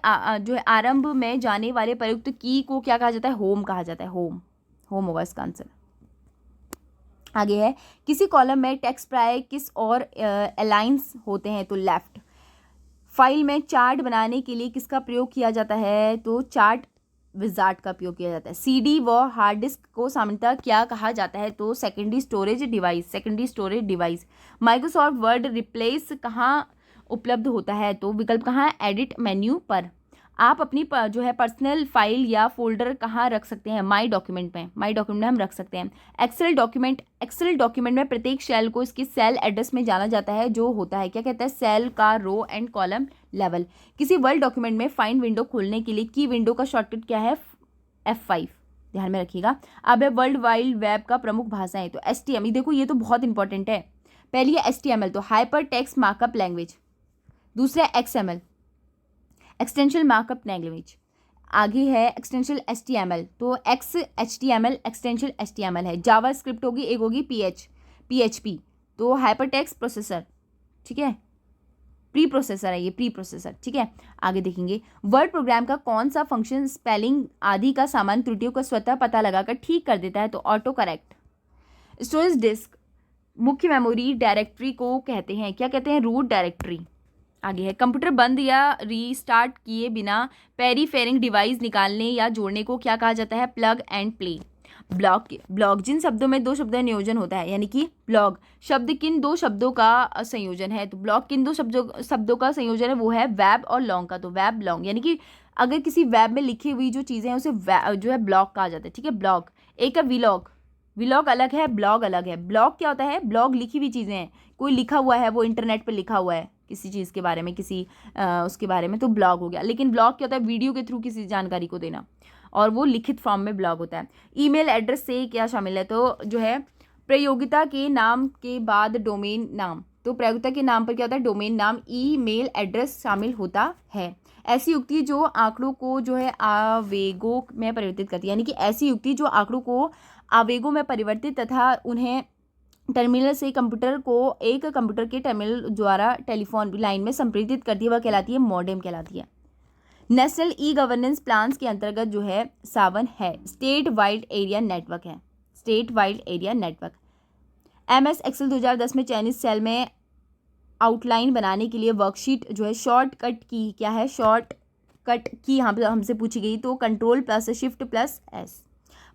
जो है आरंभ में जाने वाले प्रयुक्त की को क्या कहा जाता है, होम कहा जाता है। होम होगा इसका आंसर। आगे है, किसी कॉलम में टेक्स्ट प्राय किस और अलाइंस होते हैं, तो लेफ्ट। फाइल में चार्ट बनाने के लिए किसका प्रयोग किया जाता है, तो चार्ट विजार्ड का प्रयोग किया जाता है। CD व हार्ड डिस्क को सामान्यतः क्या कहा जाता है, तो secondary storage device. Microsoft word replace कहाँ उपलब्ध होता है, तो विकल्प कहाँ है, एडिट मेन्यू पर। आप अपनी जो है पर्सनल फाइल या फोल्डर कहाँ रख सकते हैं, माई डॉक्यूमेंट में हम रख सकते हैं। एक्सेल डॉक्यूमेंट में प्रत्येक सेल को इसकी सेल एड्रेस में जाना जाता है, जो होता है क्या कहता है, सेल का रो एंड कॉलम लेवल। किसी वर्ड डॉक्यूमेंट में फाइंड विंडो खोलने के लिए की विंडो का शॉर्टकट क्या है, F5। ध्यान में रखिएगा। अब है वर्ल्ड वाइड वेब का प्रमुख भाषाएं, तो HTML, देखो ये तो बहुत इंपॉर्टेंट है। पहली है HTML, तो हाइपर टेक्स्ट मार्कअप लैंग्वेज। दूसरा है XML, एक्सटेंशन मार्कअप लैंग्वेज। आगे है एक्सटेंशन HTML, तो XHTML एक्सटेंशन HTML है। जावा स्क्रिप्ट होगी, एक होगी PHP, तो हाइपर टेक्स्ट प्रोसेसर, ठीक है, प्री प्रोसेसर है ये, प्री प्रोसेसर, ठीक है। आगे देखेंगे वर्ड प्रोग्राम का कौन सा फंक्शन स्पेलिंग आदि का सामान्य त्रुटियों का स्वतः पता लगाकर ठीक कर देता है, तो ऑटो करेक्ट। स्टोरेज डिस्क, मुख्य मेमोरी डायरेक्टरी को कहते हैं, क्या कहते हैं, रूट डायरेक्टरी। आगे है कंप्यूटर बंद या रीस्टार्ट किए बिना पेरीफेरिंग डिवाइस निकालने या जोड़ने को क्या कहा जाता है, प्लग एंड प्ले। ब्लॉग जिन शब्दों में दो शब्दों का नियोजन होता है, यानी कि ब्लॉग शब्द किन दो शब्दों का संयोजन है, तो ब्लॉग किन दो शब्दों का संयोजन है, वो है वेब और लॉन्ग का, तो वेब लॉन्ग, यानी कि अगर किसी वेब में लिखी हुई जो चीज़ें हैं उसे जो है ब्लॉग कहा जाता है, ठीक है, ब्लॉग। एक है विलॉग अलग है, ब्लॉग अलग है। ब्लॉग क्या होता है, ब्लॉग लिखी हुई चीज़ें हैं, कोई लिखा हुआ है, वो इंटरनेट पर लिखा हुआ है किसी चीज़ के बारे में, किसी उसके बारे में, तो ब्लॉग हो गया। लेकिन ब्लॉग क्या होता है, वीडियो के थ्रू किसी जानकारी को देना, और वो लिखित फॉर्म में ब्लॉग होता है। ईमेल एड्रेस से क्या शामिल है, तो जो है प्रयोगिता के नाम के बाद डोमेन नाम, तो प्रयोगिता के नाम पर क्या होता है, डोमेन नाम, ईमेल एड्रेस शामिल होता है। ऐसी युक्ति जो आंकड़ों को जो है आवेगों में परिवर्तित करती है, यानी कि ऐसी युक्ति जो आंकड़ों को आवेगों में परिवर्तित तथा उन्हें टर्मिनल से कंप्यूटर को एक कंप्यूटर के टर्मिनल द्वारा टेलीफोन लाइन में संप्रेषित करती है, वह कहलाती है मॉडेम कहलाती है। नेशनल ई गवर्नेंस प्लान्स के अंतर्गत जो है सावन है, स्टेट वाइड एरिया नेटवर्क है, state wide area network. MS Excel 2010 में चयनित सेल में आउटलाइन बनाने के लिए वर्कशीट जो है शॉर्टकट की क्या है, शॉर्टकट की यहाँ पर हमसे पूछी गई, तो Ctrl+Shift+S।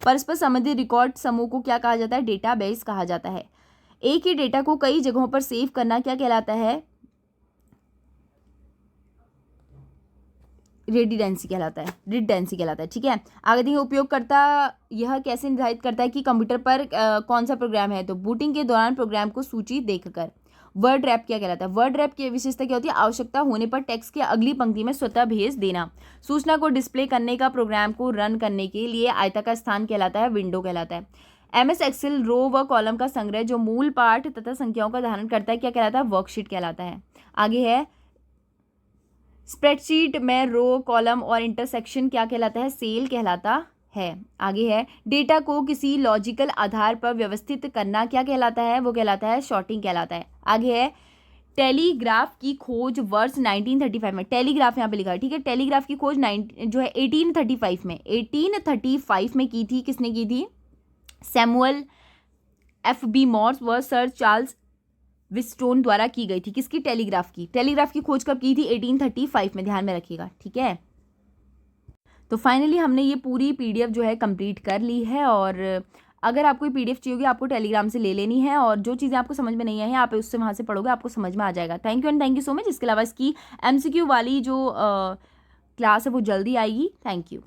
परस्पर संबंधित रिकॉर्ड समूह को क्या कहा जाता है, डेटाबेस कहा जाता है। एक ही डेटा को कई जगहों पर सेव करना क्या कहलाता है, रिडंडेंसी कहलाता है, ठीक है। आगे देखिए उपयोगकर्ता यह कैसे निर्धारित करता है कि कंप्यूटर पर कौन सा प्रोग्राम है, तो बूटिंग के दौरान प्रोग्राम को सूची देखकर। वर्ड रैप क्या कहलाता है, वर्ड रैप की विशेषता क्या होती है, आवश्यकता होने पर टेक्स्ट की अगली पंक्ति में स्वतः भेज देना। सूचना को डिस्प्ले करने का प्रोग्राम को रन करने के लिए आयताकार स्थान कहलाता है, विंडो कहलाता है। MS एक्सेल रो व कॉलम का संग्रह जो मूल पाठ तथा संख्याओं का धारण करता है, क्या कहलाता है, वर्कशीट कहलाता है। आगे है स्प्रेडशीट में रो कॉलम और इंटरसेक्शन क्या कहलाता है, सेल कहलाता है। आगे है डेटा को किसी लॉजिकल आधार पर व्यवस्थित करना क्या कहलाता है, वो कहलाता है शॉर्टिंग कहलाता है। आगे है टेलीग्राफ की खोज वर्ष 1935 में, टेलीग्राफ यहाँ पे लिखा है, ठीक है, टेलीग्राफ की खोज 1835 में की थी, किसने की थी, सैमुअल FB मॉर्स व सर चार्ल्स विस्टोन द्वारा की गई थी। किसकी, टेलीग्राफ की खोज कब की थी, 1835 में, ध्यान में रखिएगा, ठीक है। तो फाइनली हमने ये पूरी PDF जो है कंप्लीट कर ली है, और अगर आपको PDF चाहिए होगी आपको टेलीग्राम से ले लेनी है, और जो चीज़ें आपको समझ में नहीं आई हैं आप उससे वहाँ से पढ़ोगे, आपको समझ में आ जाएगा। Thank you and thank you so much. इसके अलावा इसकी MCQ वाली जो क्लास है वो जल्दी आएगी। Thank you.